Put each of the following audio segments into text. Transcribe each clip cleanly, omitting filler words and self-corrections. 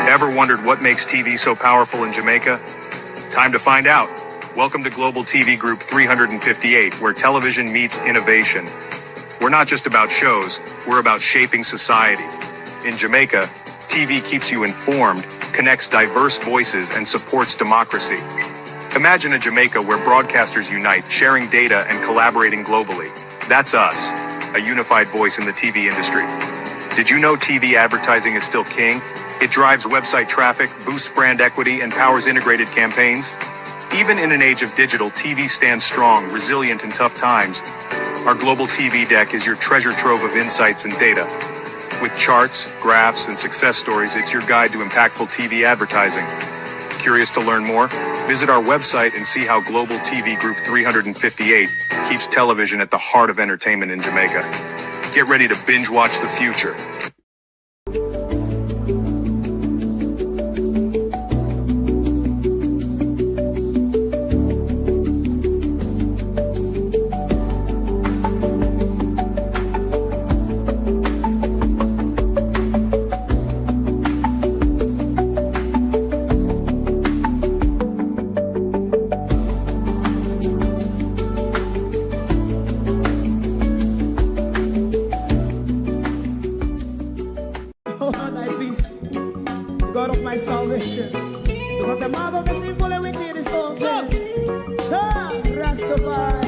Ever wondered what makes TV so powerful in Jamaica? Time to find out. Welcome to Global TV Group 358, where television meets innovation. We're not just about shows, we're about shaping society. In Jamaica, TV keeps you informed, connects diverse voices, and supports democracy. Imagine a Jamaica where broadcasters unite, sharing data and collaborating globally. That's us, a unified voice in the TV industry. Did you know TV advertising is still king? It drives website traffic, boosts brand equity, and powers integrated campaigns. Even in an age of digital, TV stands strong, resilient in tough times. Our global TV deck is your treasure trove of insights and data. With charts, graphs, and success stories, it's your guide to impactful TV advertising. Curious to learn more? Visit our website and see how Global TV Group 358 keeps television at the heart of entertainment in Jamaica. Get ready to binge watch the future. God of my salvation, because the mouth of the sinful and wicked is open. Rastafari.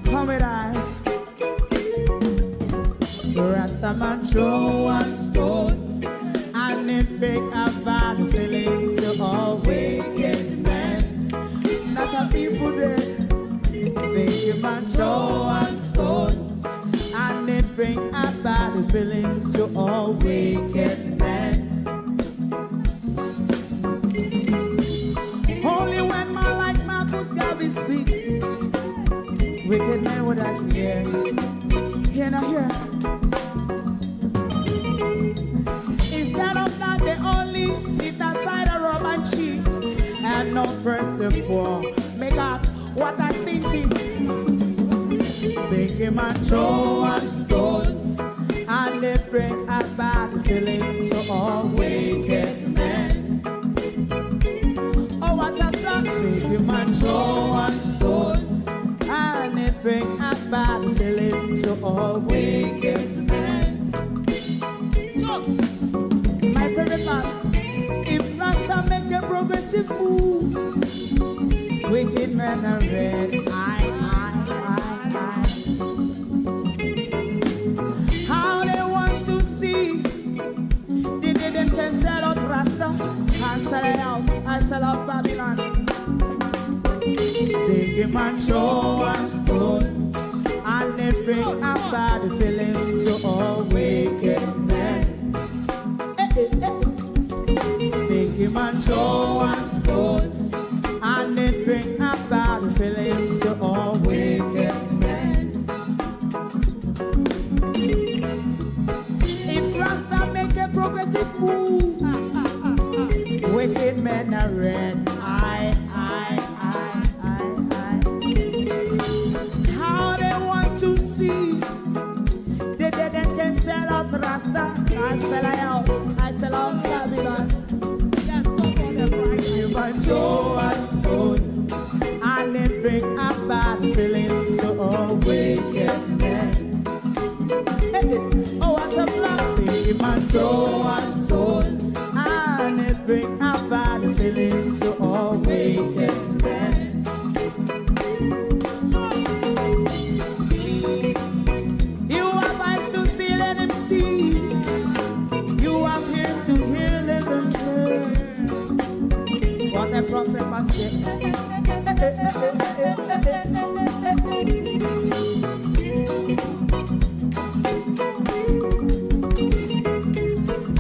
Come with I. Rastaman throw one stone, and it pick a bad feeling to all wicked men. Not a people there. Big man throw one stone, and it bring a bad feeling to all wicked men. Only when man like Marcus Garvey speak, wicked men would I hear. Hear not hear. Instead of that, they only sit aside and rub and cheat, and not press the poor. Make up what I seen to. Big man throw one stone, and they bring a bad feeling to all wicked men. Oh, what a block! Big man throw one stone, and they bring a bad feeling to all wicked men. My favorite part: if Rasta make a progressive move, wicked men are red. How they want to see the day them can sell out Rasta and sell it out and sell out Babylon. Big man throw one stone, and they bring a bad feeling to all wicked men. Big man throw one stone, and they bring a bad feeling to all wicked men. If Rasta make a progressive move, wicked men are red. How they want to see the dead can sell out Rasta and sell out, I sell out Babylon. Yes, stop on the Friday. You might throw a stone, and they bring a bad feeling to all wicked men. Oh, what a black big man throw one stone, and they bring a bad feeling to all wicked men. You have eyes to see, let him see. You have ears to hear, let them hear. What a prophet must say.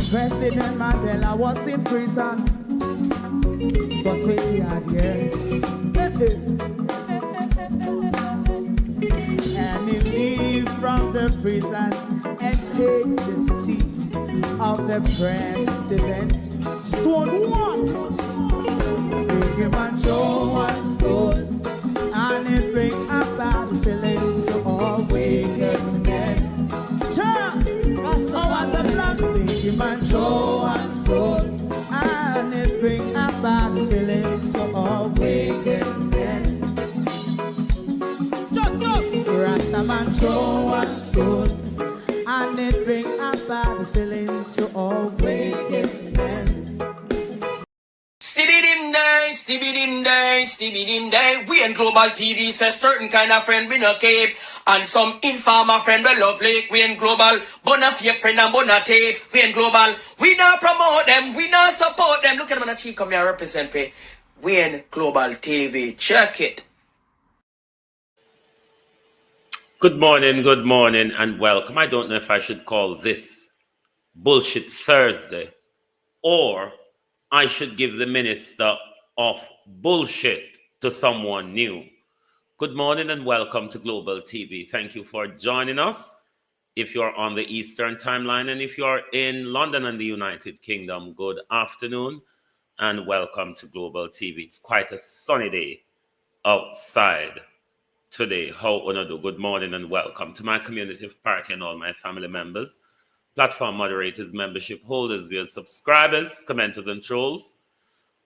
President Mandela was in prison for 20 odd years. And he leave from the prison and take the seat of the president. Stone one. Big man throw one stone, and it bring a bad feeling to all wicked men. man show and stone, and it bring a bad feeling to all wicked men. Rasta man show and stone, and it bring a bad feeling to all wicked men. Stibbidim day. We in Global TV say certain kind of friend we no keep, and some informer friend we love like. We in Global, bona fake friend and bona tape. We in Global, we not promote them, we not support them. Look at them on the cheek, come here represent for. We in Global TV, check it. Good morning, and welcome. I don't know if I should call this Bullshit Thursday, or I should give the minister of bullshit to someone new. Good morning and welcome to Global TV. Thank you for joining us. If you're on the Eastern timeline and if you're in London and the United Kingdom, good afternoon and welcome to Global TV. It's quite a sunny day outside today. How do? Good morning and welcome to my community party and all my family members, platform moderators, membership holders, viewers, subscribers, commenters, and trolls.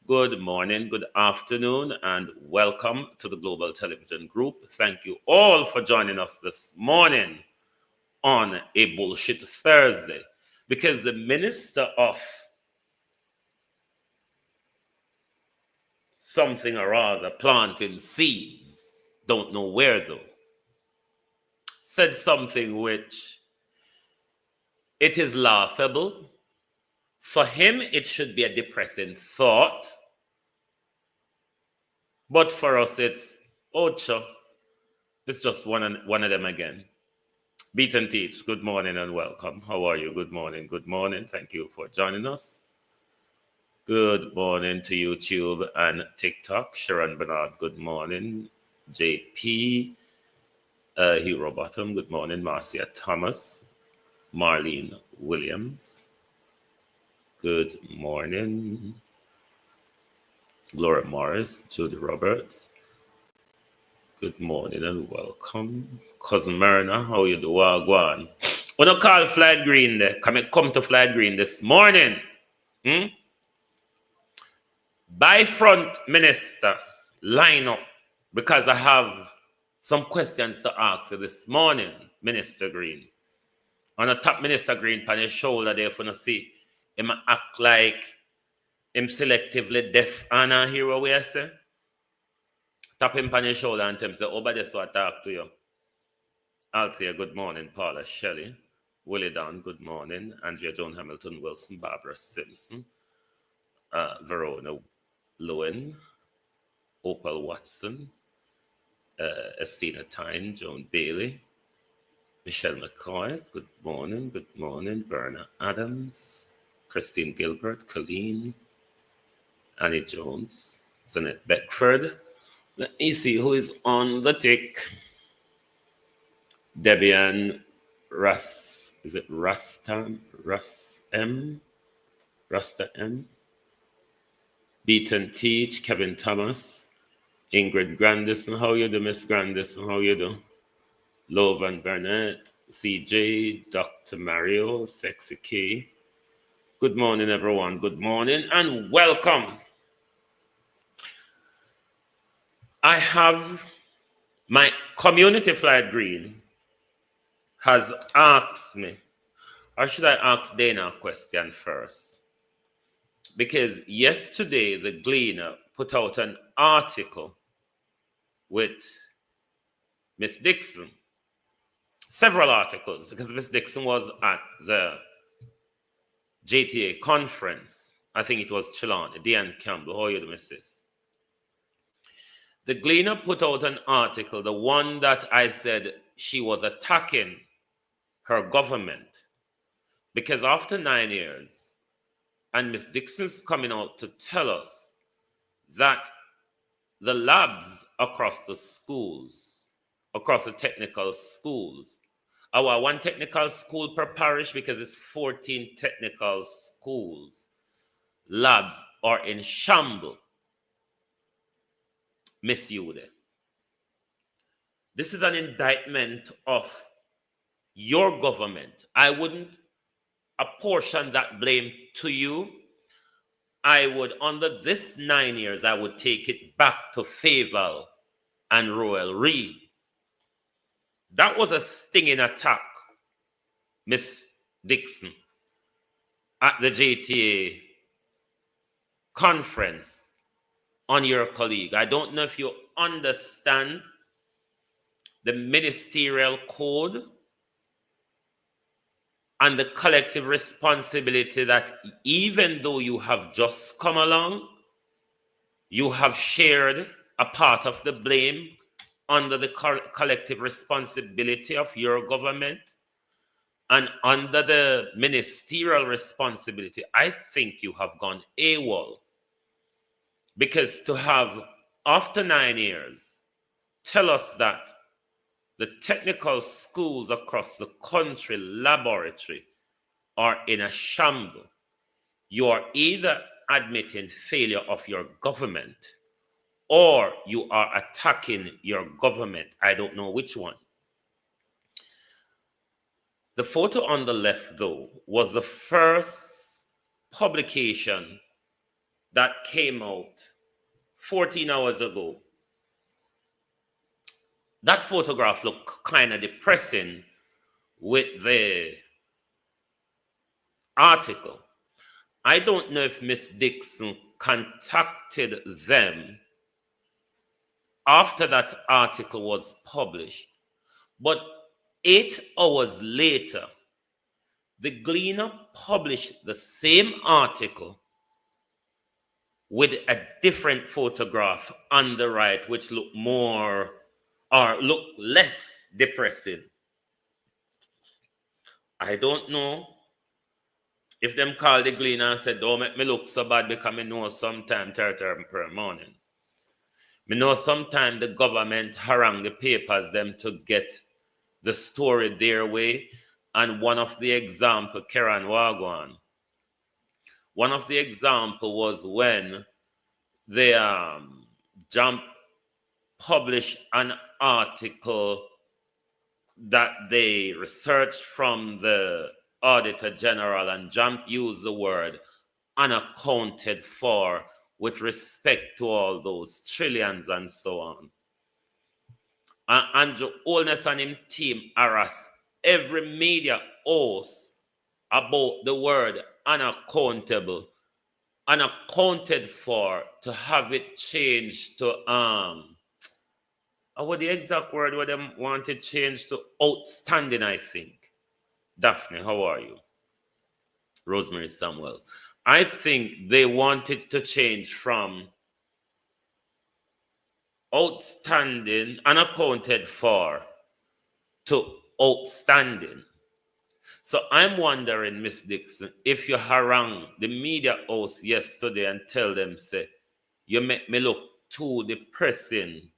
Good morning, good afternoon, and welcome to the Global Television Group. Thank you all for joining us this morning on a Bullshit Thursday, because the minister of something or other, planting seeds, don't know where though, said something which it is laughable. For him, it should be a depressing thought. But for us, it's Ocho. It's just one of them again. Beat and Teach, good morning and welcome. How are you? Good morning. Thank you for joining us. Good morning to YouTube and TikTok. Sharon Bernard, good morning. JP, Hero Bottom, good morning. Marcia Thomas, Marlene Williams, good morning. Laura Morris, Judy Roberts, good morning and welcome. Cousin Myrna, how you do? Wagwan. When I call Floyd Green there, come to Floyd Green this morning. By front minister, line up, because I have some questions to ask you this morning, Minister Green. On the top Minister Green on his shoulder there, if you see him act like him selectively deaf and I hear what we say. Tap him on his shoulder and tell him, say, oh, but that's what I talk to you. Althea, good morning. Paula Shelley. Willie Don, good morning. Andrea Joan Hamilton Wilson, Barbara Simpson, Verona Lewin, Opal Watson, Estina Tyne, Joan Bailey, Michelle McCoy, good morning. Verna Adams, Christine Gilbert, Colleen, Annie Jones, Zanette Beckford. Let me see who is on the tick. Debian Russ, is it Rasta M? Beat and Teach, Kevin Thomas, Ingrid Grandison, how you do, Miss Grandison, how you do? Lovan Burnett, CJ, Dr. Mario, Sexy K. Good morning, everyone. Good morning and welcome. I have my community Floyd Green has asked me, or should I ask Dana a question first? Because yesterday the Gleaner put out an article with Miss Dixon, several articles, because Miss Dixon was at the JTA conference. I think it was Chilani, Deanne Campbell. How are you doing, Mrs.? The Gleaner put out an article, the one that I said she was attacking her government, because after 9 years, and Miss Dixon's coming out to tell us that the labs across the schools, across the technical schools, our one technical school per parish, because it's 14 technical schools, labs are in shambles. Miss Yude. This is an indictment of your government. I wouldn't apportion that blame to you, I would, under this 9 years, I would take it back to Faval and Royal Reed. That was a stinging attack, Miss Dixon, at the JTA conference on your colleague. I don't know if you understand the ministerial code and the collective responsibility that even though you have just come along, you have shared a part of the blame under the collective responsibility of your government and under the ministerial responsibility. I think you have gone AWOL. Because to have, after 9 years, tell us that the technical schools across the country laboratory are in a shambles, you are either admitting failure of your government or you are attacking your government. I don't know which one. The photo on the left, though, was the first publication that came out 14 hours ago. That photograph looked kind of depressing with the article. I don't know if Miss Dixon contacted them after that article was published, but 8 hours later, the Gleaner published the same article with a different photograph on the right, which looked more or look less depressing. I don't know if them called the Gleaner and said, don't make me look so bad because I know sometime 30 per morning. I know sometime the government harangue the papers them to get the story their way. And one of the example, Karen Wagwan, one of the example was when they Jump published an article that they researched from the Auditor General, and Jump used the word unaccounted for with respect to all those trillions and so on. And Andrew Holness and his team harassed every media host about the word unaccountable, unaccounted for, to have it changed to what the exact word what them wanted changed to outstanding, I think. Daphne, how are you? Rosemary Samuel. I think they wanted to change from outstanding, unaccounted for, to outstanding. So I'm wondering, Miss Dixon, if you harangue the media house yesterday and tell them, say, you make me look too depressing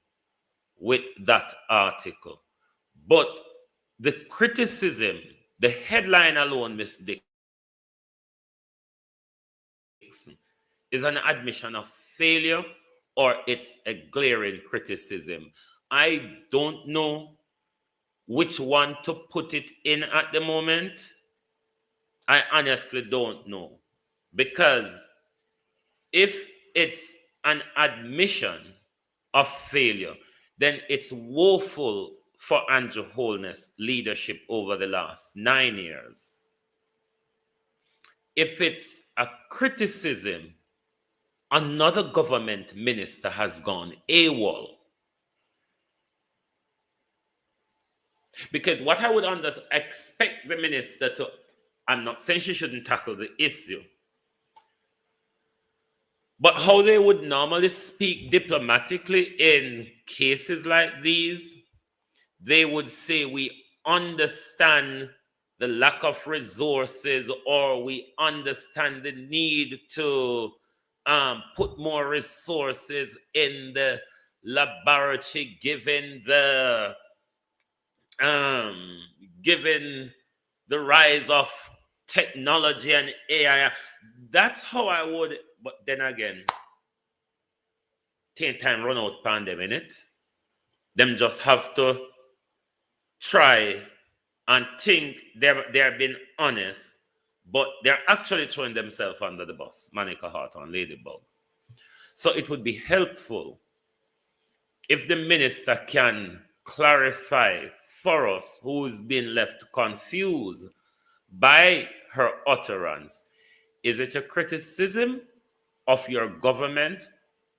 with that article. But the criticism, the headline alone, Miss Dixon, is an admission of failure or it's a glaring criticism. I don't know which one to put it in at the moment. I honestly don't know. Because if it's an admission of failure, then it's woeful for Andrew Holness' leadership over the last 9 years. If it's a criticism, another government minister has gone AWOL. Because what I would expect the minister to, I'm not saying she shouldn't tackle the issue, but how they would normally speak diplomatically in cases like these, they would say, we understand the lack of resources, or we understand the need to put more resources in the laboratory given the rise of technology and AI. That's how I would, but then again, take time run out pandemic, innit? Them just have to try and think they're being honest but they're actually throwing themselves under the bus, Monica Hart and Ladybug. So it would be helpful if the minister can clarify for us who's been left confused by her utterance. Is it a criticism of your government,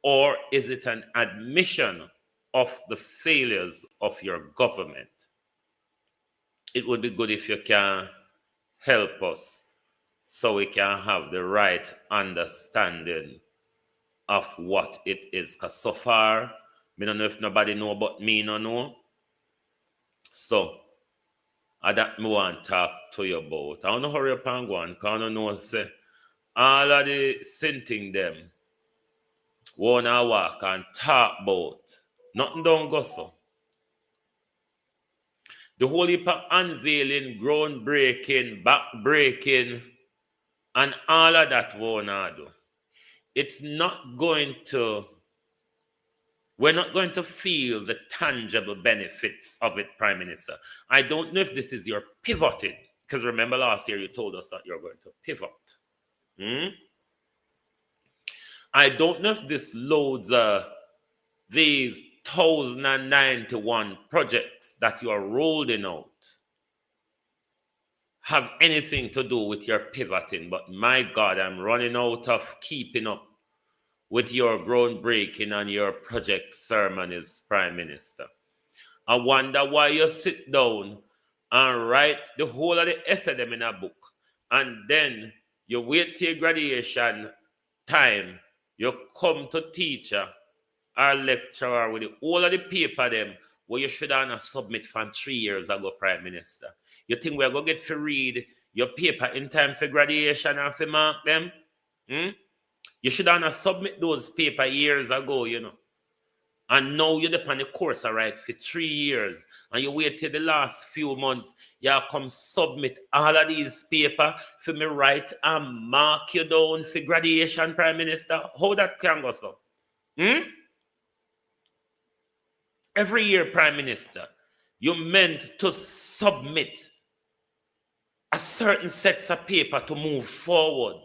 or is it an admission of the failures of your government? It would be good if you can help us so we can have the right understanding of what it is. Because so far, I don't know if nobody know but me no know. So, that me want to talk to you about. I don't know hurry up and go on, because I don't know say all of the sinting them wanna walk and talk about. Nothing don't go so. The whole heap of unveiling, groundbreaking, backbreaking, and all of that wanna do. It's not going to, we're not going to feel the tangible benefits of it, Prime Minister. I don't know if this is your pivoting, because remember last year you told us that you're going to pivot. I don't know if this loads these 1,091 projects that you are rolling out have anything to do with your pivoting, but my God, I'm running out of keeping up with your groundbreaking and your project sermon as Prime Minister. I wonder why you sit down and write the whole of the essay them in a book, and then you wait till your graduation time, you come to teacher or lecturer with the whole of the paper them where you should have submit from 3 years ago, Prime Minister. You think we're going to get to read your paper in time for graduation and for mark them? You should have submit those paper years ago, you know. And now you're upon the course, all right, for 3 years. And you wait till the last few months, you come submit all of these paper for me write and mark you down for graduation, Prime Minister. How that can go so? Every year, Prime Minister, you meant to submit a certain sets of paper to move forward.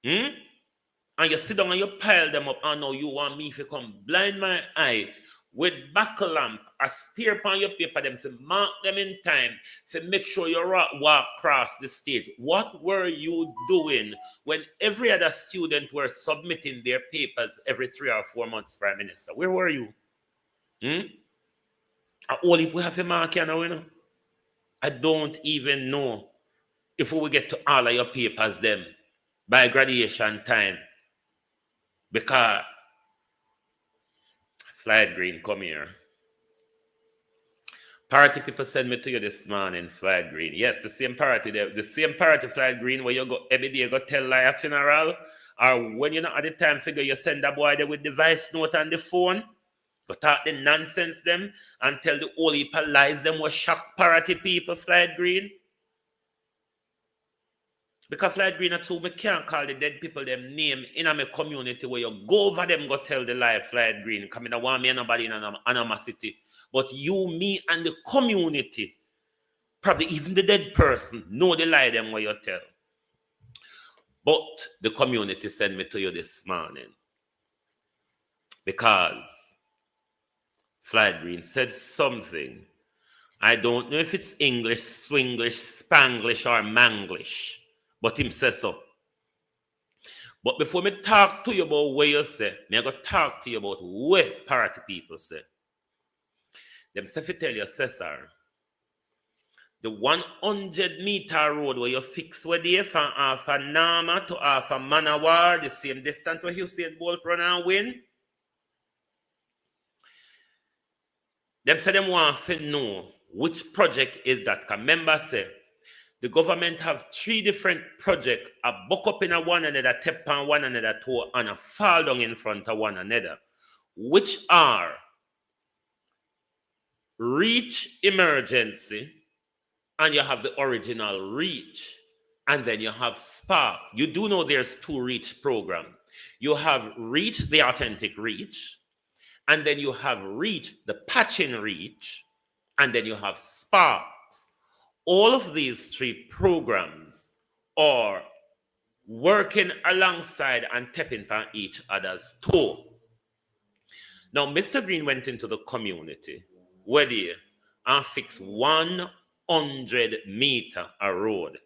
And you sit down and you pile them up, and now you want me to come blind my eye with buckle lamp, a steer upon your paper, them to mark them in time, to make sure you walk across the stage. What were you doing when every other student were submitting their papers every 3 or 4 months, Prime Minister? Where were you? All if we have a mark here now, you know. I don't even know if we will get to all of your papers them by graduation time. Because Floyd Green, come here. Party people send me to you this morning, Floyd Green. Yes, the same party there, the same party, Floyd Green, where you go every day, you go tell lie a funeral, or when you're not at the time figure, you send a boy there with the voice note on the phone, go talk the nonsense them, and tell the whole heap of lies them was shock party people, Floyd Green. Because Floyd Green too, me can't call the dead people them name in my community where you go over them, go tell the lie, Floyd Green. Come in, I want me and nobody in animosity. But you, me, and the community, probably even the dead person, know the lie them where you tell. But the community sent me to you this morning. Because Floyd Green said something. I don't know if it's English, Swinglish, Spanglish, or Manglish. But him says so. But before me talk to you about what you say, me go talk to you about what party people say. Them say to tell you, Cesar, the 100-meter road where you fix where they from half a Nama to half a Manawar, the same distance where Usain Bolt run and win. Them say them want to know which project is that. Because remember say, the government have 3 different projects, a buck up in a one another, tap on one another, two, and a fall down in front of one another, which are Reach Emergency, and you have the original Reach, and then you have Spark. You do know there's 2 Reach programs. You have Reach, the authentic Reach, and then you have Reach, the patching Reach, and then you have Spark. All of these 3 programs or working alongside and tapping on each other's toe. Now, Mr. Green went into the community where they and fixed 100 meter a road.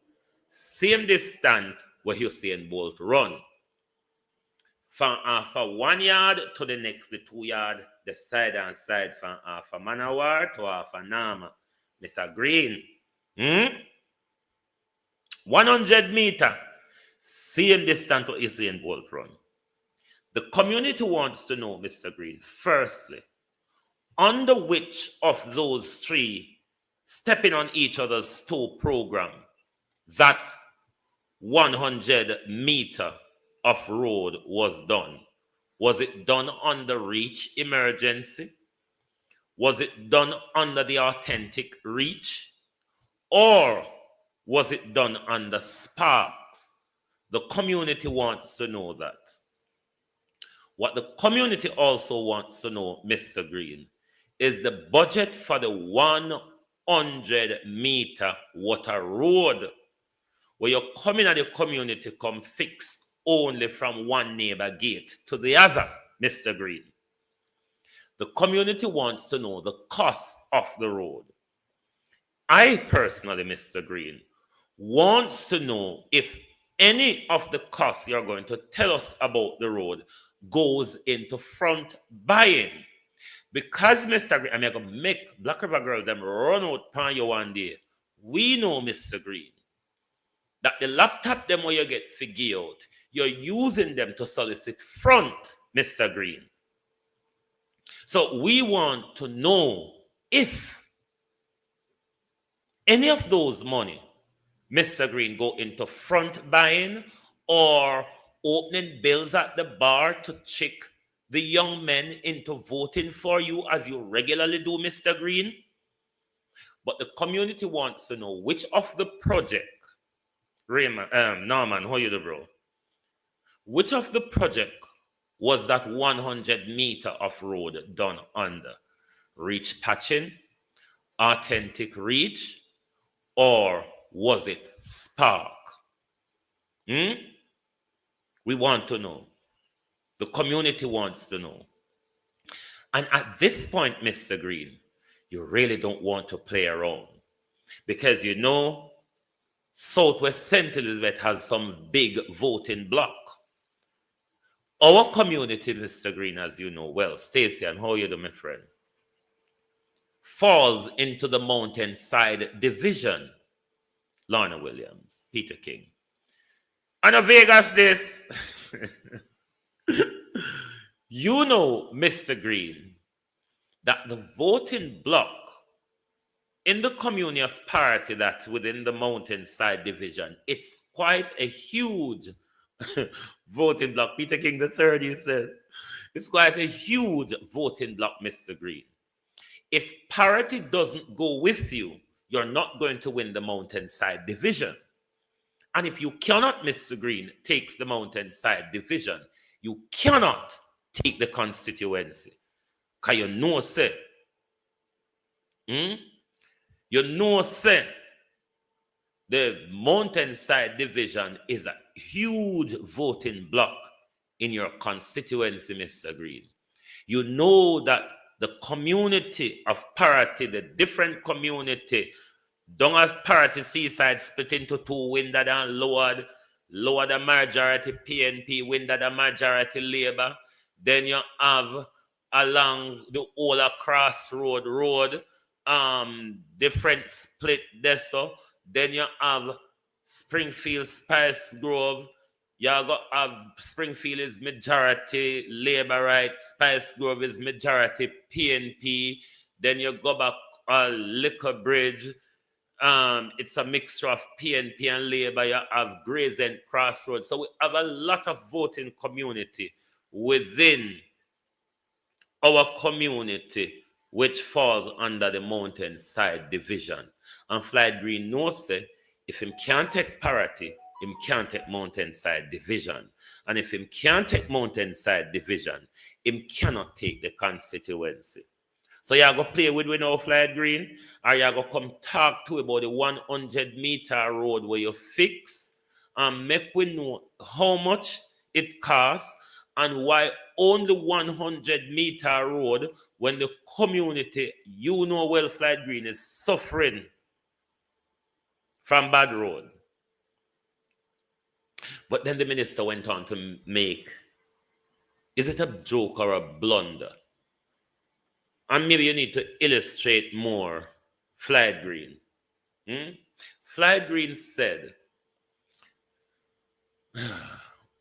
Same distance where Usain Bolt run. From half a 1 yard to the next, the 2 yard, the side and side from half a Manawar to half a Nama. Mr. Green. 100 meter. Same distance to Usain Bolt run. The community wants to know, Mr. Green, firstly, under which of those three stepping on each other's toe program that 100 meter of road was done? Was it done under reach emergency? Was it done under the authentic reach? Or was it done under sparks? The community wants to know that. What the community also wants to know, Mr. Green, is the budget for the 100 meter water road where you come in at the community, come fix only from one neighbor gate to the other, Mr. Green. The community wants to know the cost of the road. I personally, Mr. Green, wants to know if any of the costs you're going to tell us about the road goes into front buying. Because, Mr. Green, I'm going to make Black River Girls them run out upon you one day. We know, Mr. Green, that the laptop them where you get figure out, you're using them to solicit front, Mr. Green. So we want to know if any of those money, Mr. Green, go into front buying or opening bills at the bar to check the young men into voting for you as you regularly do, Mr. Green. But the community wants to know which of the project, Raymond, Norman, how you do, bro? Which of the project was that 100 meter of road done under? Reach patching, authentic reach, or was it spark? We want to know. The community wants to know. And at this point, Mr. Green, you really don't want to play around. Because you know, Southwest St. Elizabeth has some big voting block. Our community, Mr. Green, as you know well, Stacey, and how you do, my friend, falls into the Mountainside Division. Lorna Williams, Peter King. And a Vegas this. You know, Mr. Green, that the voting block in the community of parity that's within the Mountainside Division, it's quite a huge voting block. Peter King III, he said, it's quite a huge voting block, Mr. Green. If parity doesn't go with you, you're not going to win the Mountainside Division. And if you cannot, Mr. Green, takes the Mountainside Division, you cannot take the constituency. Because you know, say, the Mountainside Division is a huge voting block in your constituency, Mr. Green. You know that the community of parity, the different community, down as parity seaside split into two, Windad and Lower the majority PNP, Windad the majority Labour. Then you have along the Ola Crossroad Road, different split there. So then you have Springfield Spice Grove. You got have Springfield is majority Labour, right? Spice Grove is majority PNP. Then you go back Liquor Bridge. It's a mixture of PNP and Labour. You have Grays and Crossroads. So we have a lot of voting community within our community, which falls under the Mountainside Division. And Floyd Green knows say, if him can't take parity, him can't take Mountainside Division. And if him can't take Mountainside Division, him cannot take the constituency. So you go play with no Floyd Green, or you go come talk to about the 100 meter road where you fix and make we know how much it costs and why only 100-meter road when the community, well, Floyd Green is suffering from bad road. But then the minister went on to make, is it a joke or a blunder? And maybe you need to illustrate more Floyd Green. Floyd Green said,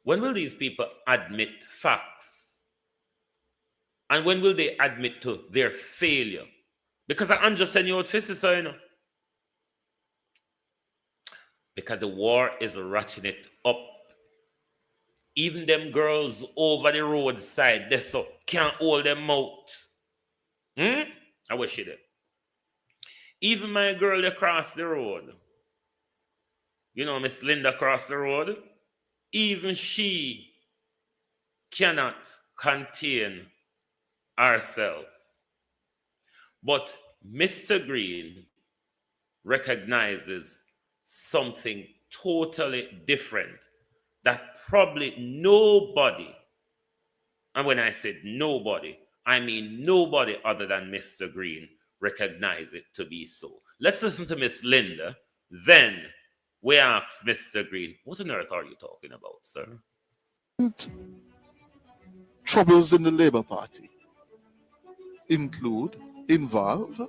when will these people admit facts? And when will they admit to their failure? Because I understand you out faces, so you know. Because the war is ratcheting it up. Even them girls over the roadside, they so can't hold them out. I wish you did. Even my girl across the road, Miss Linda across the road, even she cannot contain herself. But Mr. Green recognizes something totally different that probably nobody, and when I said nobody, I mean nobody other than Mr. Green recognize it to be so. Let's listen to Miss Linda, then we ask Mr. Green, what on earth are you talking about, sir? Troubles in the Labour Party involve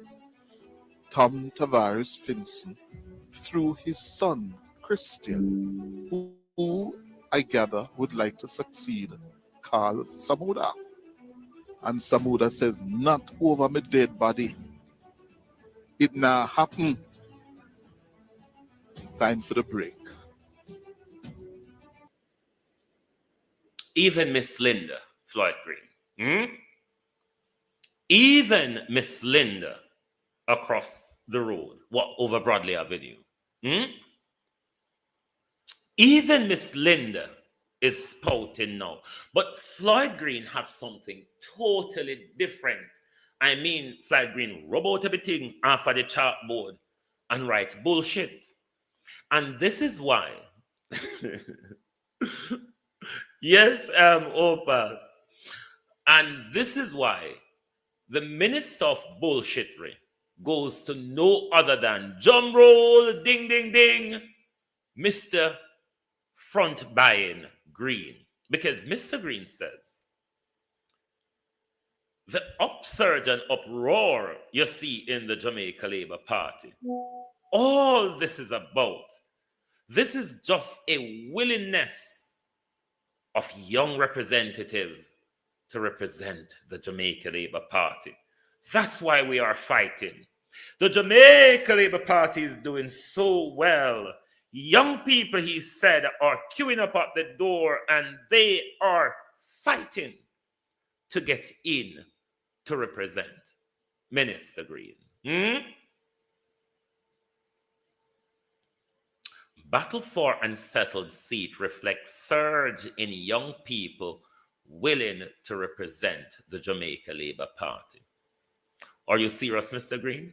Tom Tavares Finson through his son, Christian, who I gather would like to succeed Carl Samuda. And Samuda says, not over my dead body. It now happen. Time for the break. Even Miss Linda, Floyd Green. Even Miss Linda across the road, over Broadley Avenue. Even Miss Linda is spouting now. But Floyd Green have something totally different. I mean, Floyd Green rub out everything off of the chalkboard and write bullshit. And this is why, yes, Opa, and this is why the minister of bullshittery goes to no other than, drum roll, ding, ding, ding, Mr. Front Buying Green. Because Mr. Green says, the upsurge and uproar you see in the Jamaica Labour Party, all this is about, this is just a willingness of young representative to represent the Jamaica Labour Party. That's why we are fighting. The Jamaica Labour Party is doing so well. Young people, he said, are queuing up at the door and they are fighting to get in to represent Minister Green. Battle for unsettled seat reflects surge in young people willing to represent the Jamaica Labour Party. Are you serious, Mr. Green?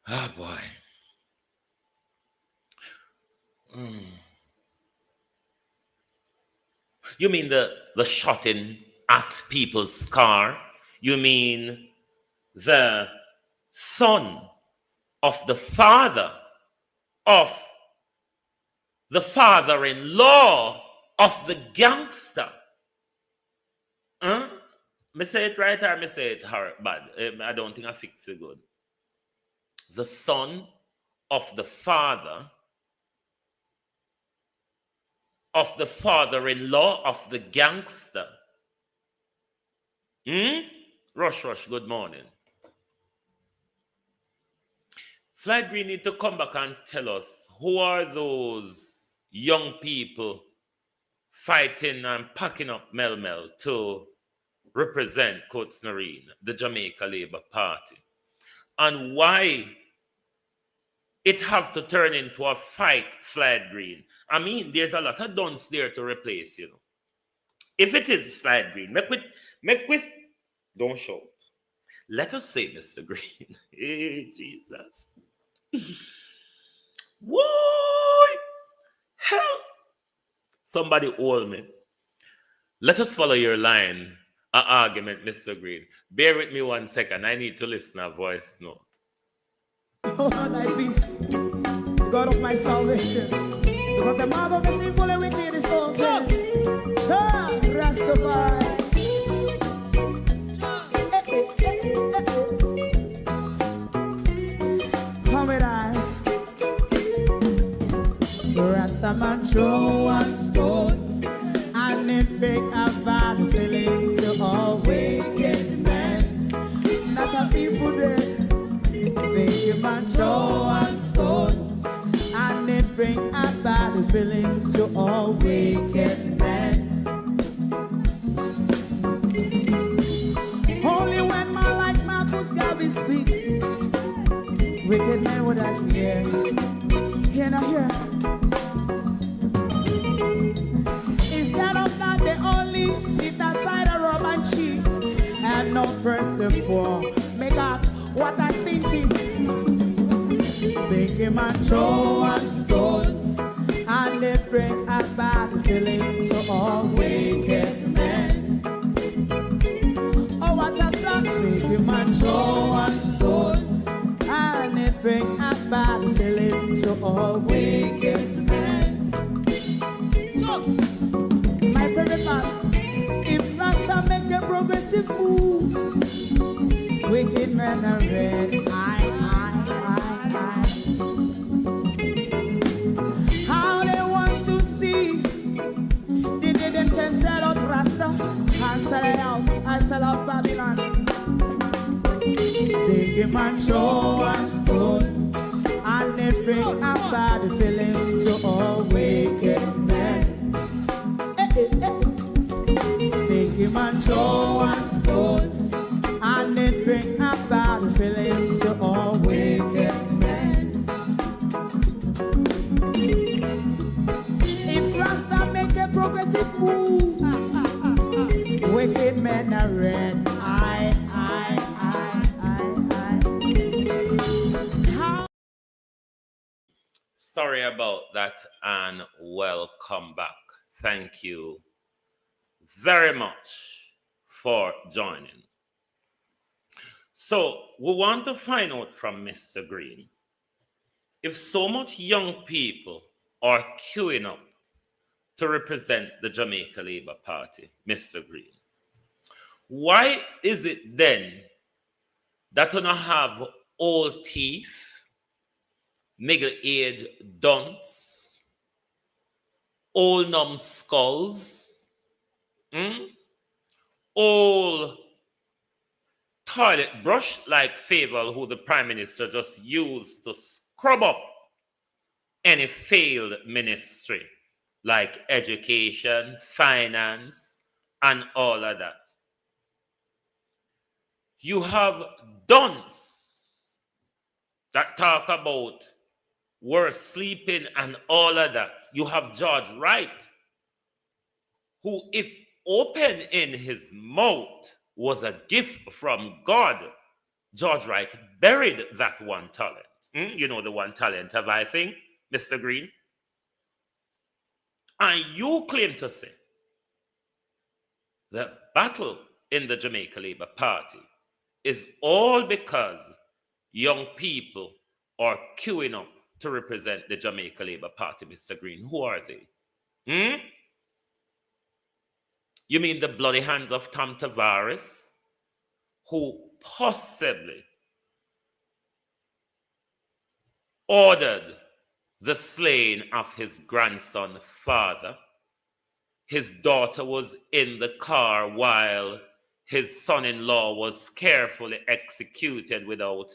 Oh, boy. You mean the shotting at people's car? You mean the son of the father of the father-in-law of the gangster? Me say it right or me say it bad? I don't think I fix it good. The son of the father of the father-in-law of the gangster. Rush, good morning. Floyd Green need to come back and tell us who are those young people fighting and packing up Mel to represent Coatsnarine, the Jamaica Labour Party, and why it have to turn into a fight, Floyd Green. I mean, there's a lot of dunce there to replace, If it is Floyd Green, make with don't shout. Let us say, Mr. Green. Hey, Jesus. Whoa! Help! Somebody hold me. Let us follow your line, argument, Mr. Green. Bear with me 1 second. I need to listen a voice note. Oh, thy peace, God of my salvation. Because the mouth of the sinful and wicked is open. Rastafari. Come with I. Rastaman throw one stone, and it break a bad feeling to all wicked men. Not a people there. Make a man throw one stone, and it bring a bad feeling to all wicked men. Only when man like Marcus Garvey speak, wicked men would I hear. Hear not hear. Instead of that, they only sit aside and rob and cheat, and not press the poor. Make up what I seen to. Make him a throw one stone, and they bring a bad feeling to all wicked men. Oh, what a plan! Make him a throw one stone, and they bring a bad feeling to all wicked men. My favorite part: if Rasta make a progressive move, wicked men are red. How they want to see? Did they them can sell out Rasta and sell it out? I sell out Babylon. They give man show and stone, and they bring a bad feeling to all wicked men. They give man show and stone, and it bring a bad feeling to all wicked men. If Rasta make a progressive move, wicked men are red. Sorry about that, and welcome back. Thank you very much for joining. So we want to find out from Mr. Green, if so much young people are queuing up to represent the Jamaica Labour Party, Mr. Green, why is it then that we don't have old teeth, middle-aged dunce, old numbskulls, old toilet brush like Fable, who the Prime Minister just used to scrub up any failed ministry like education, finance, and all of that. You have dunce that talk about worse sleeping and all of that. You have George Wright, who, if open in his mouth was a gift from God, George Wright buried that one talent. You know the one talent of I think, Mr. Green? And you claim to say the battle in the Jamaica Labour Party is all because young people are queuing up to represent the Jamaica Labour Party, Mr. Green. Who are they? You mean the bloody hands of Tom Tavares, who possibly ordered the slaying of his grandson father? His daughter was in the car while his son-in-law was carefully executed without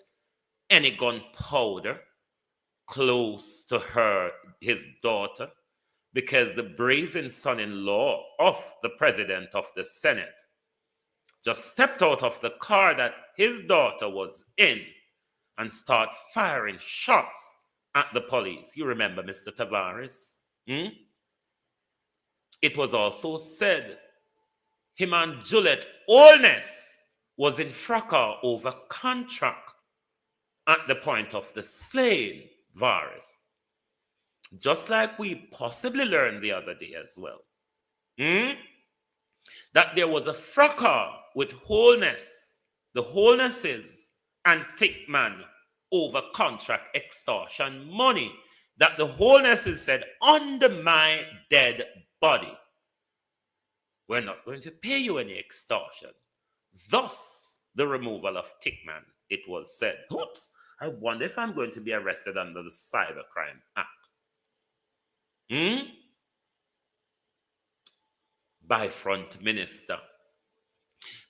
any gunpowder close to his daughter, because the brazen son-in-law of the president of the Senate just stepped out of the car that his daughter was in and start firing shots at the police. You remember, Mr. Tavares? It was also said him and Juliet Olness was in fracas over contract at the point of the slaying Varus. Just like we possibly learned the other day as well. That there was a fracas with Wholeness, the Wholenesses, and Thickman over contract extortion money that the Wholenesses said, under my dead body, we're not going to pay you any extortion. Thus, the removal of Thickman, it was said. Oops, I wonder if I'm going to be arrested under the Cybercrime Act. By front minister.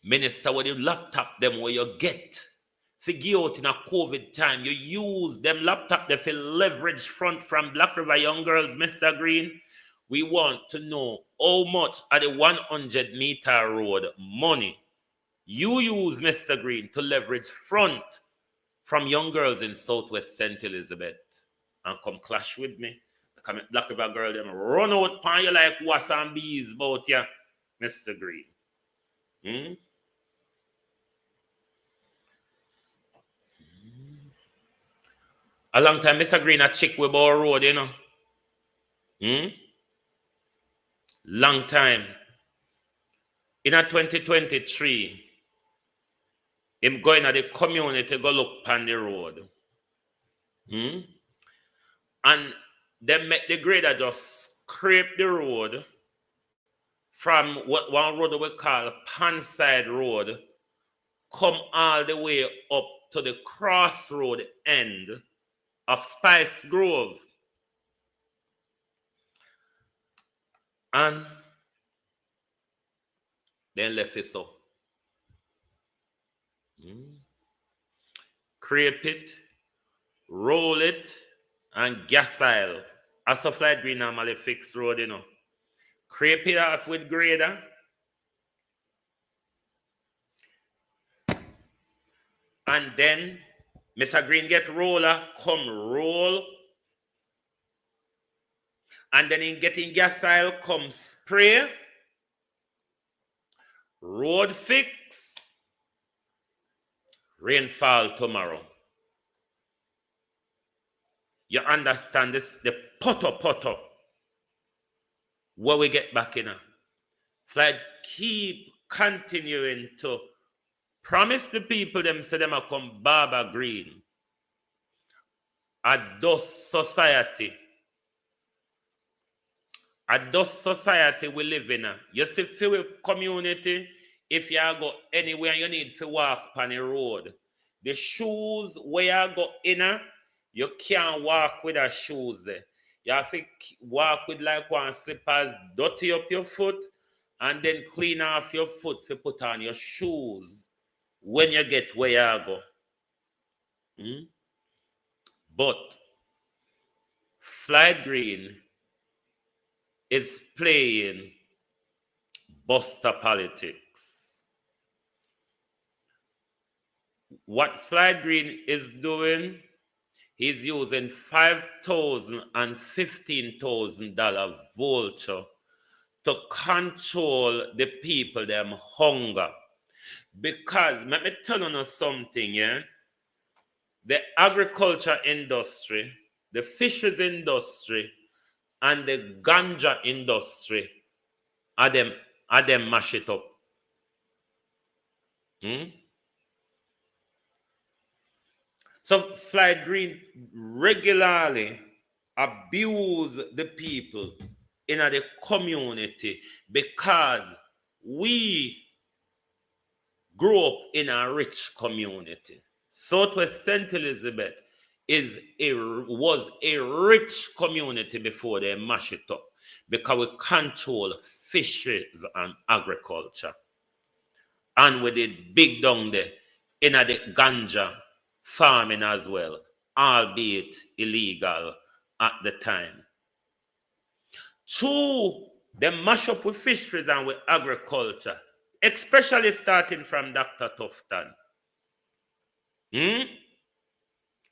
Minister, with your laptop, them where you get. Figure out in a COVID time, you use them laptop, they feel leverage front from Black River young girls, Mr. Green. We want to know how much at the 100-meter road money you use, Mr. Green, to leverage front from young girls in Southwest St. Elizabeth. And come clash with me. Come Black River girl, them run out pan you like was and bees about ya, Mr. Green. A long time, Mr. Green, a chick with our road, you know. Long time. In a 2023, him going to the community go look on the road. And they make the grader just scrape the road from what one road we call Panside Road, come all the way up to the crossroad end of Spice Grove. And then left it so. Crepe it, roll it, and gas oil. As a Floyd Green normally fix road, you know. Crepe it off with grader. And then Mr. Green get roller, come roll. And then in getting gas oil, come spray. Road fix. Rainfall tomorrow. You understand this? The poto. Where we get back in. Floyd keep continuing to promise the people them say them a come Barbara Green. A dust society. A dust society we live in. You see, for community, if you go anywhere, you need to walk on the road. The shoes where you go in, you can't walk with the shoes there. You have to walk with like one slippers, dirty up your foot, and then clean off your foot to put on your shoes when you get where you go. But Floyd Green is playing Buster politics. What Floyd Green is doing, he's using $5,000 and $15,000 vulture to control the people, them hunger. Because, let me tell you something, yeah? The agriculture industry, the fisheries industry, and the ganja industry are them mash it up. So Floyd Green regularly abuse the people in the community because we grew up in a rich community. Southwest St. Elizabeth was a rich community before they mash it up because we control fisheries and agriculture. And we did big down there in the ganja farming as well, albeit illegal at the time. Two, they mash up with fisheries and with agriculture, especially starting from Dr. Tufton. Because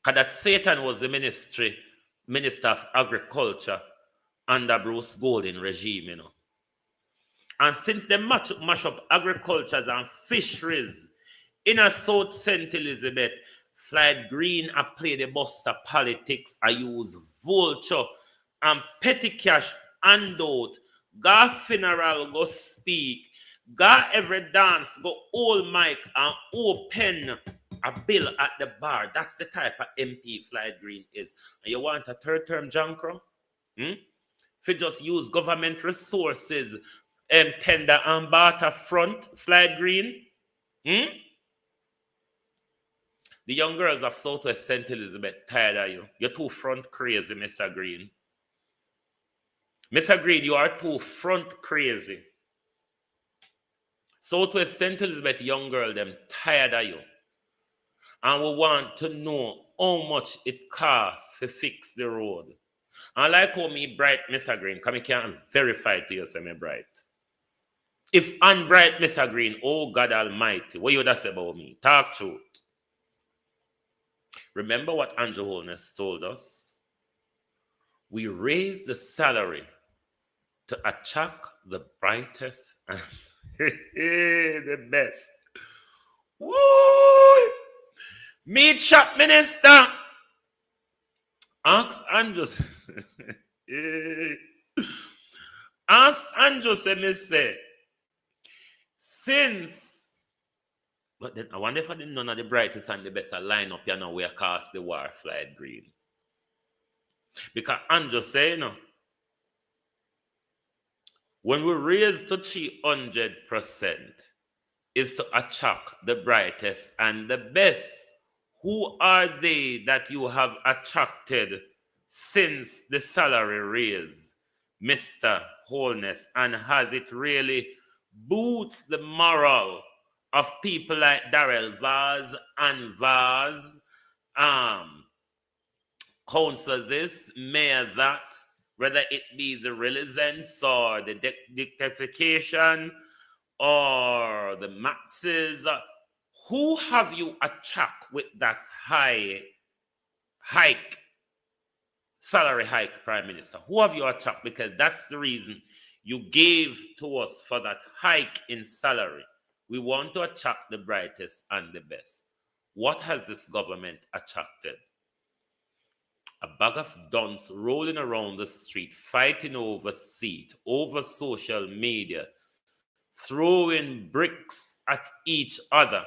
that Satan was the minister of agriculture under Bruce Golding regime, you know. And since they mash up agriculture and fisheries in a South St. Elizabeth, Floyd Green I play the buster politics, I use vulture and petty cash handout, go funeral, go speak, go every dance, go hold mic and open a bill at the bar. That's the type of MP Floyd Green is. And you want a third term John Crow? If you just use government resources, tender and barter front, Floyd Green? The young girls of Southwest St. Elizabeth tired of you. You're too front crazy, Mr. Green. Mr. Green, you are too front crazy. Southwest St. Elizabeth young girl, them tired of you. And we want to know how much it costs to fix the road. And like how me bright, Mr. Green, come can't verify to you, say me bright. If I'm bright, Mr. Green, oh God Almighty, what you would say about me? Talk truth. Remember what Andrew Holness told us? We raise the salary to attract the brightest and the best. Woo! Meat shop minister. Ask Andrew. Ask Andrew, say, since. But then I wonder if I didn't none of the brightest and the best are line up, you know, where cast the war Floyd Green. Because Andrew say, you know, when we raise to 300%, is to attract the brightest and the best. Who are they that you have attracted since the salary raise, Mr. Holness? And has it really boots the morale of people like Darrell Vaz and Vaz, councillor this, mayor that, whether it be the relicence or the dictification or the maxes? Who have you attract with that salary hike, Prime Minister? Who have you attract? Because that's the reason you gave to us for that hike in salary. We want to attract the brightest and the best. What has this government attracted? A bag of dunce rolling around the street, fighting over seat, over social media, throwing bricks at each other.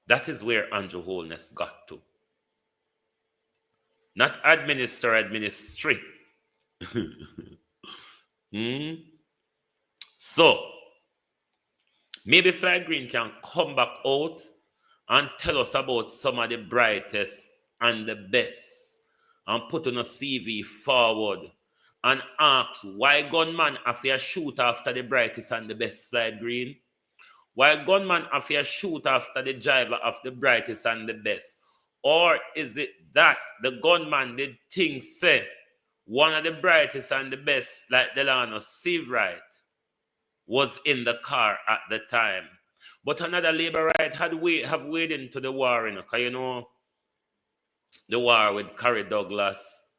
That is where Andrew Holness got to. Not administrate. So, maybe Floyd Green can come back out and tell us about some of the brightest and the best and put on a CV forward and ask why gunman have to shoot after the brightest and the best, Floyd Green? Why gunman have to shoot after the driver of the brightest and the best? Or is it that the gunman did things say one of the brightest and the best, like Delano Seabright, was in the car at the time? But another labor right have weighed into the war, you know, because you know the war with Carrie Douglas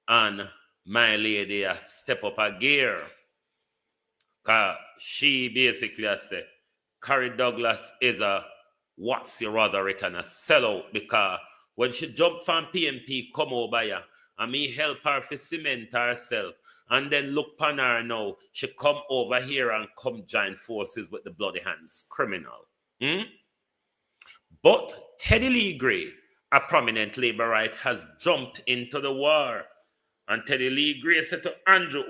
and my lady step up a gear. Because she basically said Carrie Douglas is a what's your other it and a sellout, because when she jumped from PMP come over here and me help her for cement herself and then look upon her now, she come over here and come join forces with the bloody hands criminal. But Teddy Lee Gray, a prominent laborite, has jumped into the war. And Teddy Lee Gray said to Andrew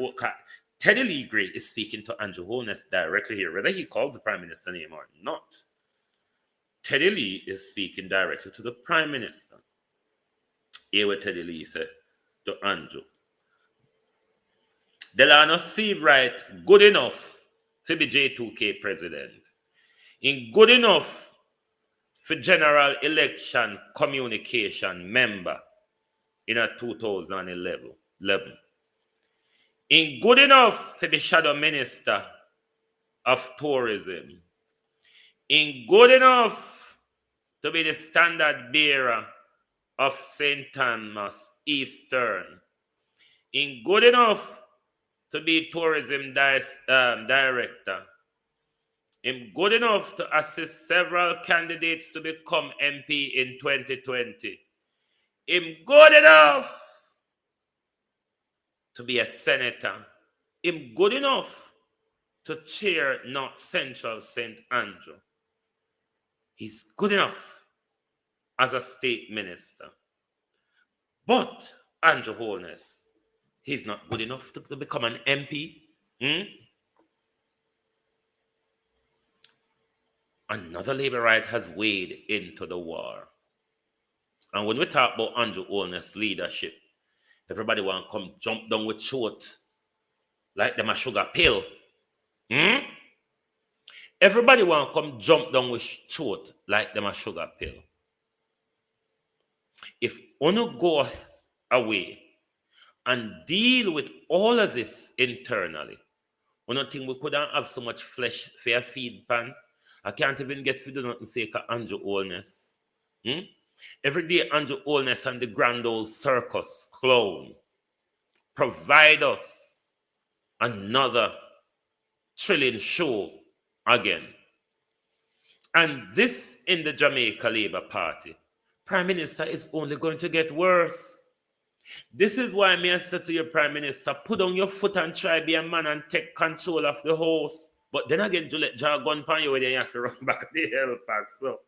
Teddy Lee Gray is speaking to Andrew Holness directly here, whether he calls the Prime Minister name or not. Teddy Lee is speaking directly to the Prime Minister. Here what Teddy Lee said to Andrew. Delano Seabright, good enough to be J2K president. In good enough for general election communication member in 2011. In good enough to be shadow minister of tourism. In good enough to be the standard bearer of St. Thomas Eastern. In good enough to be tourism director. Him good enough to assist several candidates to become MP in 2020. Him good enough to be a senator. Him good enough to chair North Central St. Andrew. He's good enough as a state minister. But, Andrew Holness, he's not good enough to become an MP. Another labor right has weighed into the war. And when we talk about Andrew Holness' leadership, everybody want to come jump down with throat like them a sugar pill. Everybody want to come jump down with throat like them a sugar pill. If Ono go away and deal with all of this internally, I don't think we couldn't have so much flesh for a feed pan. I can't even get food on the sake of Andrew Holness. Every day, Andrew Holness and the Grand Old Circus clown provide us another thrilling show again. And this in the Jamaica Labour Party, Prime Minister is only going to get worse. This is why I said to your Prime Minister, put on your foot and try be a man and take control of the house. But then again, you let jargon pan you where you have to run back to the helpers. So,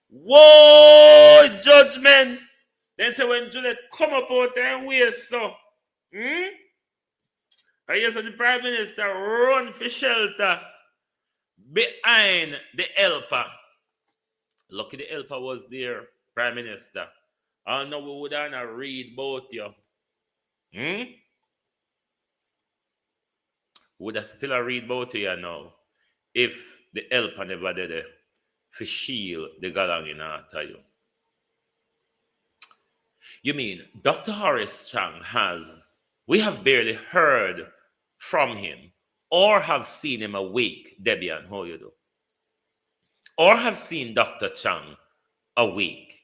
whoa, judgment. Then say when Juliet come up out there and wait, so. I guess the Prime Minister run for shelter behind the helper. Lucky the helper was there, Prime Minister. I know we would not read both you. Would I still read both you now if the helper never did it for shield the galang in after you? You mean Dr. Horace Chang we have barely heard from him or have seen him awake, Debian, how you do? Or have seen Dr. Chang awake.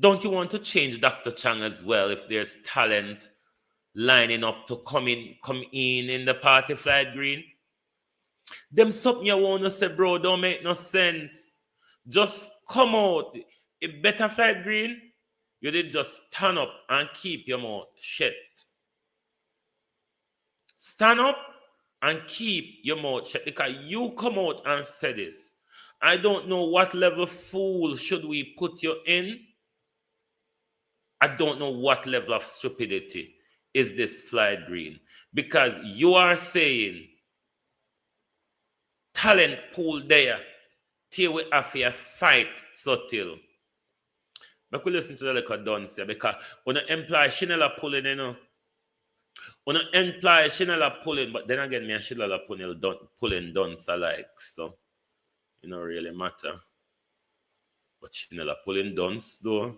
Don't you want to change Dr. Chang as well if there's talent lining up to come in the party, Floyd Green? Them something you want to say, bro, don't make no sense. Just come out. It better, Floyd Green, you did just stand up and keep your mouth shut. Stand up and keep your mouth shut because you come out and say this. I don't know what level fool should we put you in. I don't know what level of stupidity is this, Floyd Green, because you are saying talent pool there till we have a fight subtle. But we listen to the little dance here because when you employ Chanela pulling, when you employ Chanela pulling, but then again, me and Chanela pulling dance alike, so it don't really matter. But Chanela pulling dance though.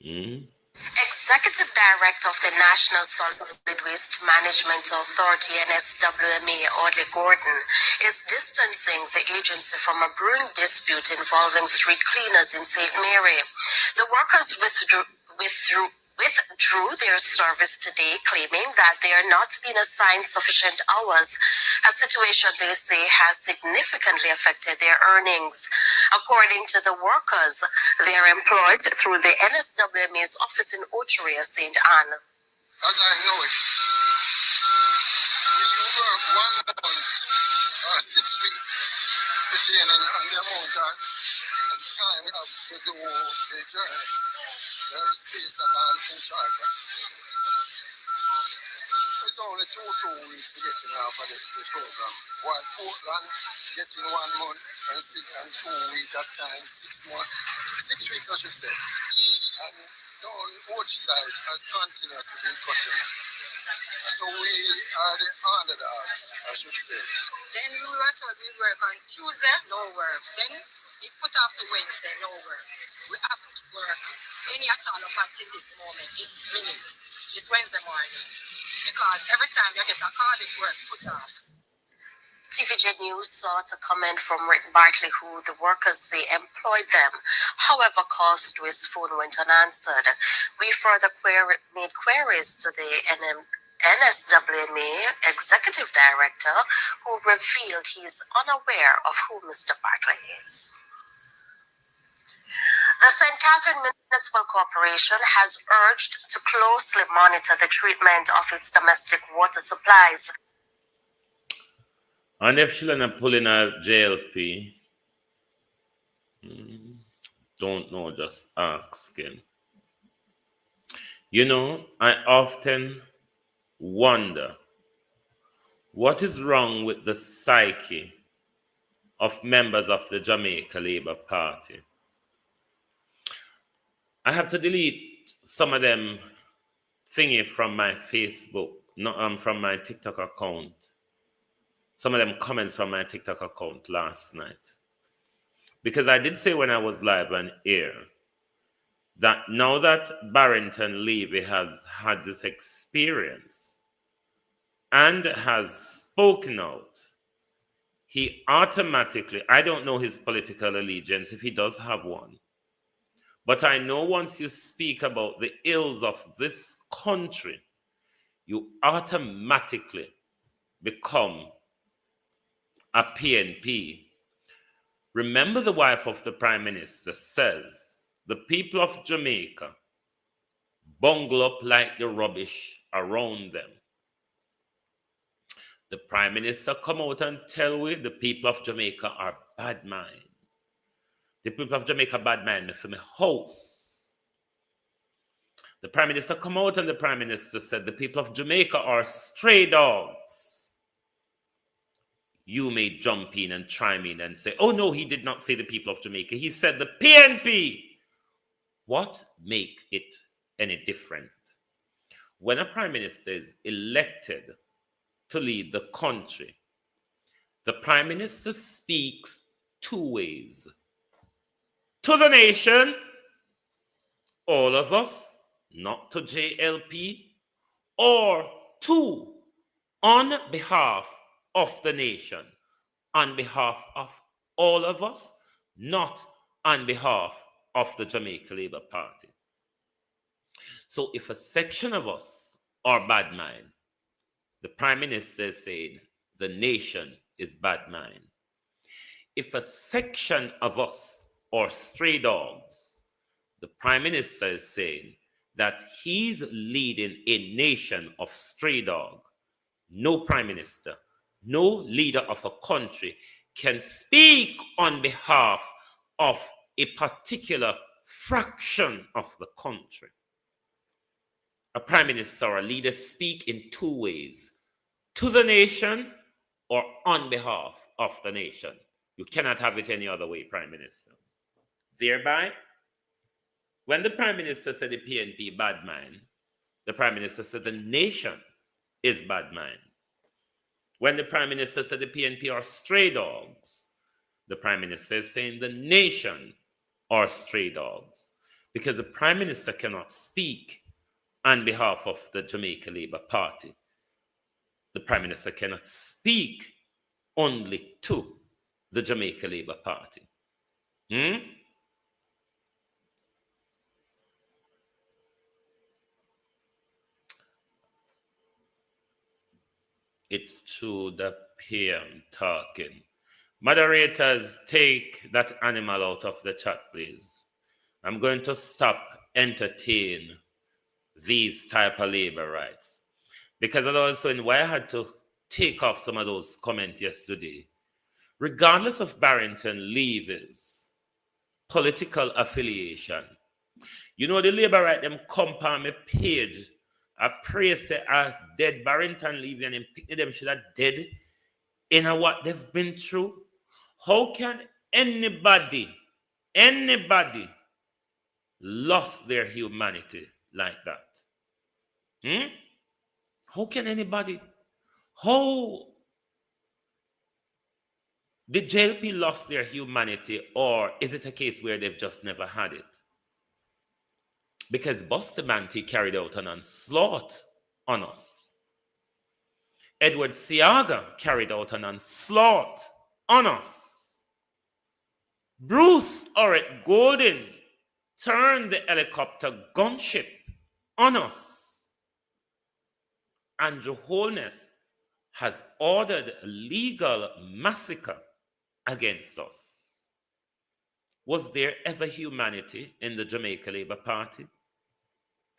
Executive Director of the National Solid Waste Management Authority, NSWMA, Audley Gordon, is distancing the agency from a brewing dispute involving street cleaners in St. Mary. The workers withdrew their service today, claiming that they are not being assigned sufficient hours, a situation they say has significantly affected their earnings. According to the workers, they are employed through the NSWMA's office in Ocheria, St. Anne. As I know it, if you work 1 month or 6 weeks, depending on the amount of time you have to do the journey, there's space that I'm in charge of. It's only two weeks getting off of the program. While Portland getting 1 month and 2 weeks at times, 6 months, 6 weeks I should say. And down Oceanside has continuously been cutting. So we are the underdogs, I should say. Then we were told we work on Tuesday, no work. Then it put off to Wednesday, no work. We have to work any at all up until this moment, this minute, this Wednesday morning. Because every time you get a call, it work put off. TVJ News sought a comment from Rick Bartley, who the workers say employed them. However, calls to his phone went unanswered. We further made queries to the NSWMA Executive Director, who revealed he is unaware of who Mr. Bartley is. The St. Catherine Municipal Corporation has urged to closely monitor the treatment of its domestic water supplies. And if she's gonna pull in a JLP, don't know, just asking. You know, I often wonder what is wrong with the psyche of members of the Jamaica Labour Party. I have to delete some of them thingy from my Facebook, from my TikTok account. Some of them comments from my TikTok account last night. Because I did say when I was live on air that now that Barrington Levy has had this experience and has spoken out, he automatically, I don't know his political allegiance if he does have one, but I know once you speak about the ills of this country, you automatically become a PNP. Remember, the wife of the Prime Minister says the people of Jamaica bungle up like the rubbish around them. The Prime Minister come out and tell we the people of Jamaica are bad mind. The people of Jamaica bad mind for my house. The Prime Minister come out and the Prime Minister said the people of Jamaica are stray dogs. You may jump in and chime in and say, oh no, he did not say the people of Jamaica. He said the PNP. What make it any different? When a Prime Minister is elected to lead the country, the Prime Minister speaks two ways. To the nation, all of us, not to JLP, or to, on behalf of the nation, on behalf of all of us, not on behalf of the Jamaica Labour Party. So if a section of us are bad mind, the Prime Minister is saying the nation is bad mind. If a section of us are stray dogs, the Prime Minister is saying that he's leading a nation of stray dogs. No Prime Minister, no leader of a country can speak on behalf of a particular fraction of the country. A Prime Minister or a leader speak in two ways: to the nation or on behalf of the nation. You cannot have it any other way, Prime Minister. Thereby, when the Prime Minister said the PNP bad mind, the Prime Minister said the nation is bad mind. When the Prime Minister said the PNP are stray dogs, the Prime Minister is saying the nation are stray dogs. Because the Prime Minister cannot speak on behalf of the Jamaica Labour Party. The Prime Minister cannot speak only to the Jamaica Labour Party. It's true, the PM talking. Moderators, take that animal out of the chat, please. I'm going to stop entertain these type of labor rights. Because I was saying why I had to take off some of those comments yesterday. Regardless of Barrington Levy's political affiliation, you know the labor right them come on my page. I pray say a dead Barrington Levy and them should have dead in what they've been through. How can anybody lost their humanity like that? How can anybody? How did JLP lost their humanity, or is it a case where they've just never had it? Because Bustamante carried out an onslaught on us. Edward Seaga carried out an onslaught on us. Bruce Orrick Golden turned the helicopter gunship on us. Andrew Holness has ordered a legal massacre against us. Was there ever humanity in the Jamaica Labour Party?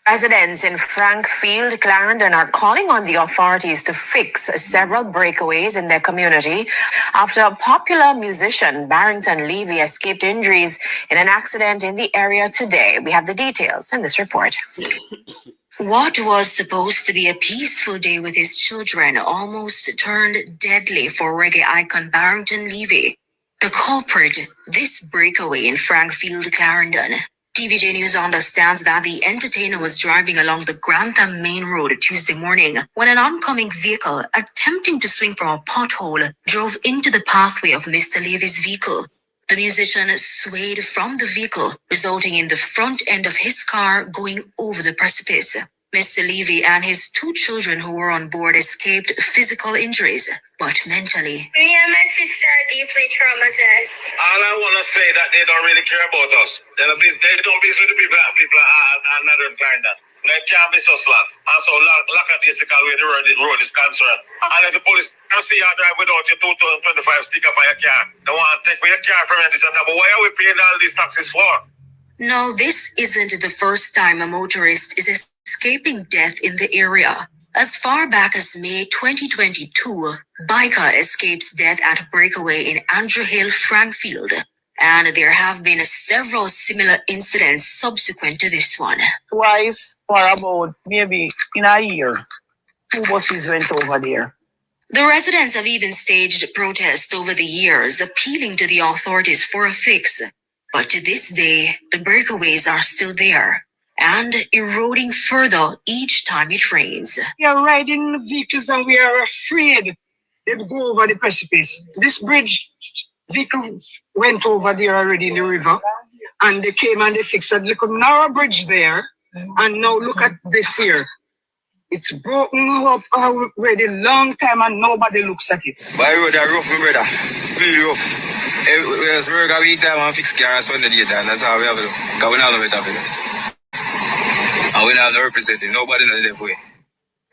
Residents in Frankfield, Clarendon are calling on the authorities to fix several breakaways in their community after popular musician Barrington Levy escaped injuries in an accident in the area today. We have the details in this report. What was supposed to be a peaceful day with his children almost turned deadly for reggae icon Barrington Levy. The culprit, this breakaway in Frankfield, Clarendon. TVJ News understands that the entertainer was driving along the Grantham Main Road Tuesday morning when an oncoming vehicle, attempting to swing from a pothole, drove into the pathway of Mr. Levy's vehicle. The musician swayed from the vehicle, resulting in the front end of his car going over the precipice. Mr. Levy and his 2 children who were on board escaped physical injuries, but mentally. Me and my sister are deeply traumatized. All I want to say that they don't really care about us. They don't be with the people are not implying that. They can't be so slack. And so lackadaisical way the road is concerned. And if the police can see you drive without your 2025 sticker by your car, they want to take your car from you and this and that. But why are we paying all these taxes for? No, this isn't the first time a motorist is escaping death in the area. As far back as May 2022, biker escapes death at breakaway in Andrew Hill, Frankfield. And there have been several similar incidents subsequent to this one. Twice for about maybe in a year, 2 buses went over there. The residents have even staged protests over the years, appealing to the authorities for a fix. But to this day, the breakaways are still there and eroding further each time it rains. We are riding vehicles and we are afraid they'll go over the precipice. This bridge, vehicles went over there already in the river and they came and they fixed a little narrow bridge there. And now look at this here. It's broken up already long time and nobody looks at it. By road are rough, my brother. Really rough. We just work a week time and fix cars on the daytime. That's how we have it. Because we don't have it of it. And we don't have no representative. Nobody knows the way.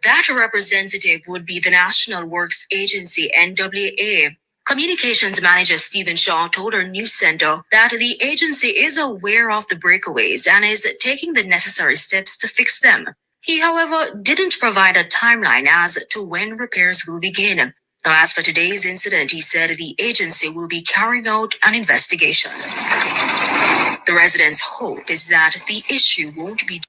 That representative would be the National Works Agency, NWA. Communications manager Stephen Shaw told our news center that the agency is aware of the breakaways and is taking the necessary steps to fix them. He, however, didn't provide a timeline as to when repairs will begin. Now, as for today's incident, he said the agency will be carrying out an investigation. The residents' hope is that the issue won't be.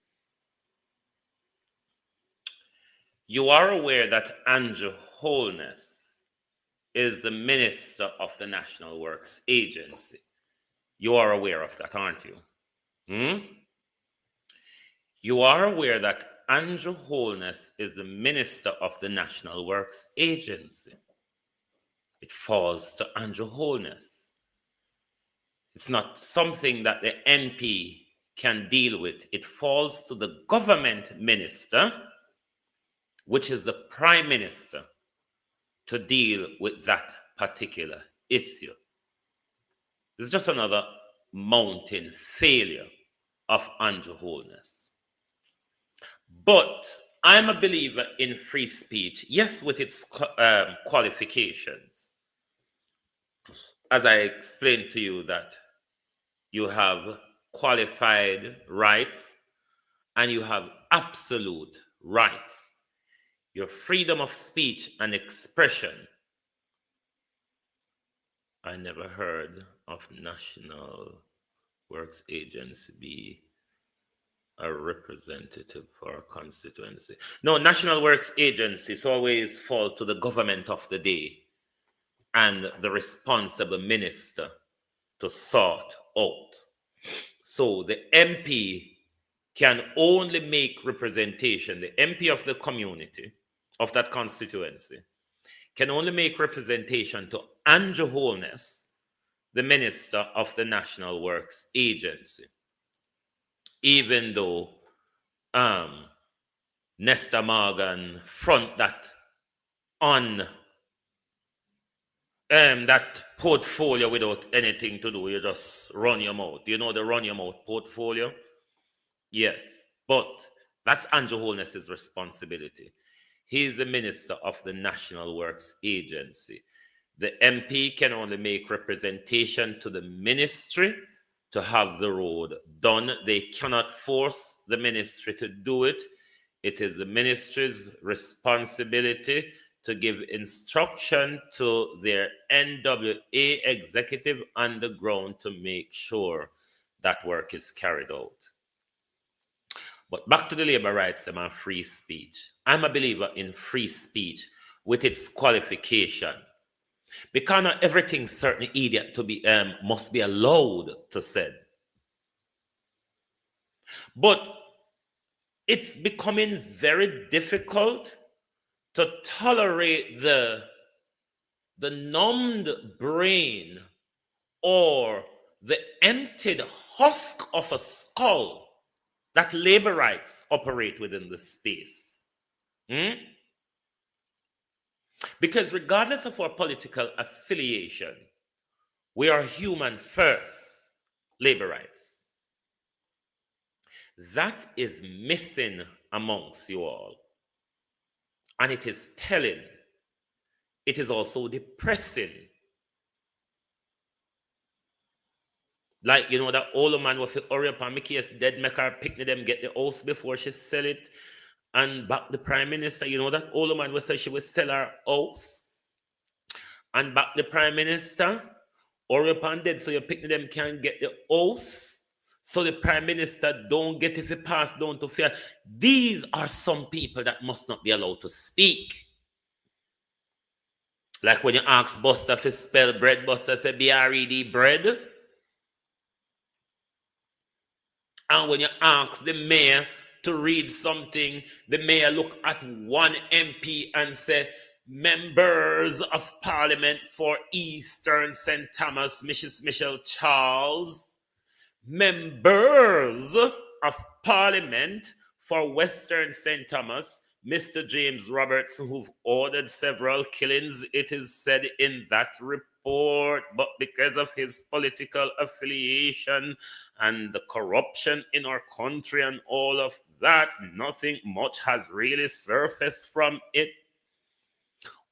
You are aware that Andrew Holness is the Minister of the National Works Agency. You are aware of that, aren't you? You are aware that Andrew Holness is the Minister of the National Works Agency. It falls to Andrew Holness. It's not something that the MP can deal with. It falls to the government minister, which is the Prime Minister, to deal with that particular issue. It's just another mounting failure of Andrew Holness. But I'm a believer in free speech, yes, with its qualifications. As I explained to you that you have qualified rights and you have absolute rights. Your freedom of speech and expression. I never heard of National Works Agency be a representative for a constituency. No, National Works Agencies always fall to the government of the day and the responsible minister to sort out. So the MP can only make representation, the MP of the community, of that constituency, can only make representation to Andrew Holness, the Minister of the National Works Agency. Even though Nesta Morgan front that on that portfolio without anything to do, you just run your mouth. You know the run your mouth portfolio? Yes, but that's Andrew Holness's responsibility. He is the minister of the National Works Agency. The MP can only make representation to the ministry to have the road done. They cannot force the ministry to do it. It is the ministry's responsibility to give instruction to their NWA executive on the ground to make sure that work is carried out. But back to the labor rights them and free speech. I'm a believer in free speech with its qualification. Because not everything certain idiot to be must be allowed to say. But it's becoming very difficult to tolerate the numbed brain or the emptied husk of a skull that labor rights operate within the space. Because regardless of our political affiliation, we are human first, labor rights. That is missing amongst you all. And it is telling. It is also depressing. Like, you know, that old man will hurry up and make his dead, make her picnic them, get the house before she sell it. And back the prime minister, you know, that old man will say she will sell her house. And back the prime minister, hurry up and dead, so your picnic them can get the house. So the prime minister don't get if he pass down to fear. These are some people that must not be allowed to speak. Like when you ask Buster to spell bread, Buster say B-R-E-D, bread. And when you ask the mayor to read something, the mayor look at one MP and say, members of parliament for Eastern St. Thomas, Mrs. Michelle Charles. Members of parliament for Western St. Thomas, Mr. James Roberts, who've ordered several killings, it is said in that report, but because of his political affiliation and the corruption in our country and all of that, nothing much has really surfaced from it.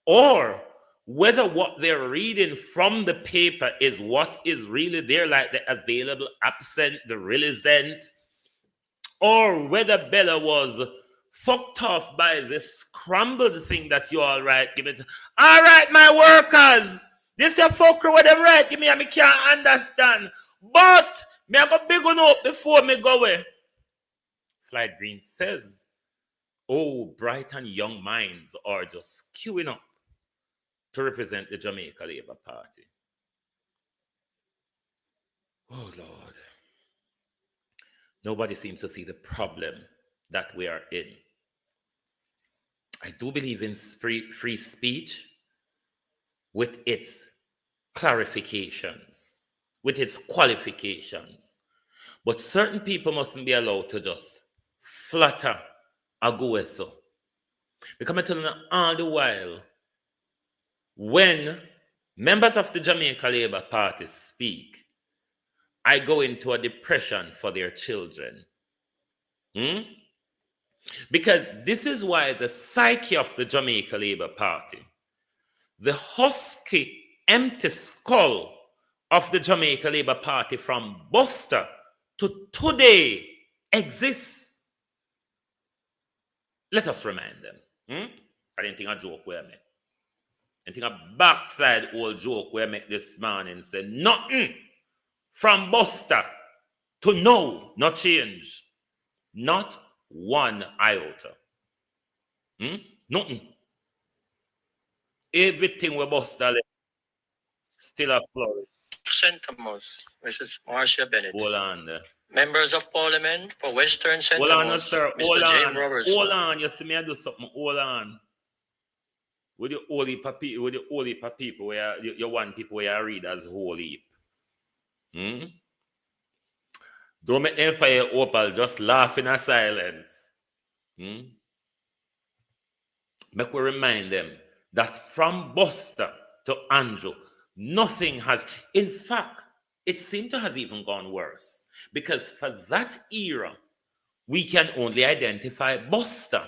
Or whether what they're reading from the paper is what is really there, like the available absent, the realizant, or whether Bella was fucked off by this scrambled thing that you all right, give it. All right, my workers, this your fucker with them right, give me, I can't understand. But me I go big on up before me go away. Floyd Green says, oh, bright and young minds are just queuing up to represent the Jamaica Labour Party. Oh, Lord. Nobody seems to see the problem that we are in. I do believe in free speech with its clarifications, with its qualifications. But certain people mustn't be allowed to just flatter a go so. Because I'm telling you all the while, when members of the Jamaica Labour Party speak, I go into a depression for their children. Because this is why the psyche of the Jamaica Labour Party, the husky, empty skull of the Jamaica Labour Party from Buster to today exists. Let us remind them. I didn't think a joke where I make. I think a backside old joke where I make this morning say nothing from Buster to no, not change. Not one iota. Nothing. Everything we Buster still a flourish. St. Thomas, Mrs. Marcia Bennett. Hold on there. Members of Parliament for Western St. Hold Thomas, on, sir. Mr. Hold James on. Roberts. Hold on. You see me I do something. Hold on. With the holy people where you want people where you read as holy. Don't make them fire opal, just laugh in a silence. Make we remind them that from Buster to Andrew, nothing has, in fact, it seemed to have even gone worse. Because for that era, we can only identify Buster,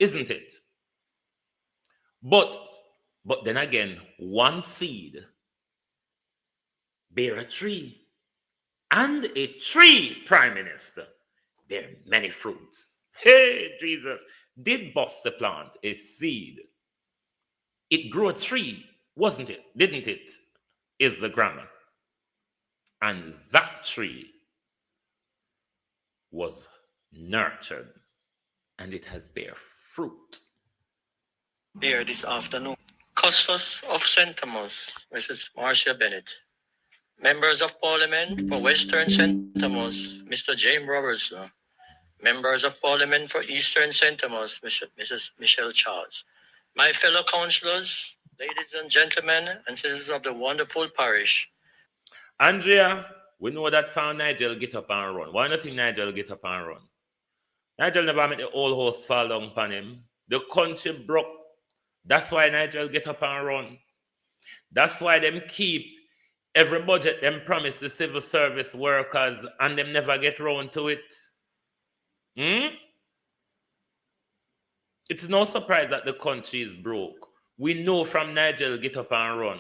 isn't it? But then again, one seed bear a tree, and a tree, Prime Minister, bear many fruits. Hey, Jesus, did Buster plant a seed? It grew a tree, wasn't it? Didn't it? Is the grammar. And that tree was nurtured, and it has bear fruit. Here this afternoon. Custos of St. Thomas, Mrs. Marcia Bennett. Members of Parliament for Western St. Thomas, Mr. James Robertson. Members of Parliament for Eastern St. Thomas, Mrs. Michelle Charles. My fellow councillors, ladies and gentlemen, and citizens of the wonderful parish. Andrea, we know that found Nigel get up and run. Why not think Nigel get up and run? Nigel never made the whole house fall down upon him. The country broke. That's why Nigel get up and run. That's why them keep every budget them promise the civil service workers and them never get round to it. It's no surprise that the country is broke. We know from Nigel get up and run.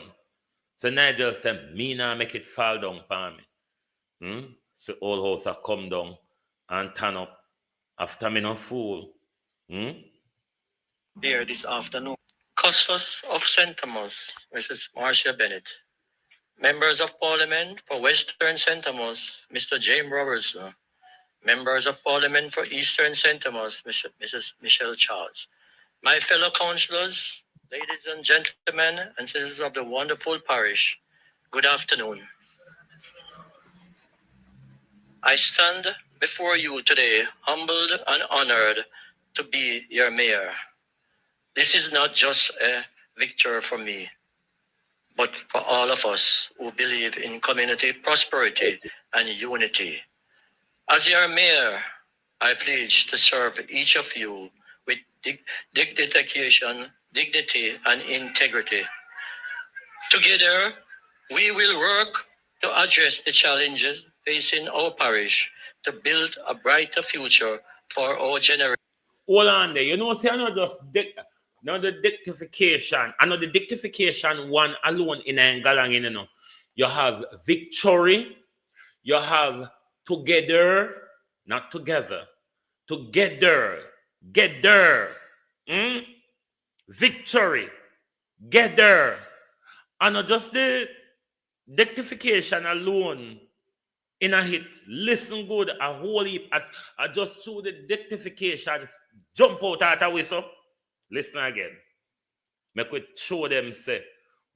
So Nigel said, me nah make it fall down upon me. So old house a come down and turn up after me no fool. Here this afternoon. Custos of St. Thomas, Mrs. Marcia Bennett. Members of Parliament for Western St. Thomas, Mr. James Robertson. Members of Parliament for Eastern St. Thomas, Mrs. Michelle Charles. My fellow councillors, ladies and gentlemen, and citizens of the wonderful parish, good afternoon. I stand before you today humbled and honored to be your mayor. This is not just a victory for me, but for all of us who believe in community prosperity and unity. As your mayor, I pledge to serve each of you with dedication, dignity, and integrity. Together, we will work to address the challenges facing our parish to build a brighter future for our generation. Hold on there. You know, see, I know just not the dictification. I know the dictification one alone in Angalang, you know. You have victory, you have together, not together. Together, get there. Victory, get there. And not just the dictification alone in a hit. Listen good, a whole heap. I just through the dictification, jump out at a whistle. Listen again. Make we show them say,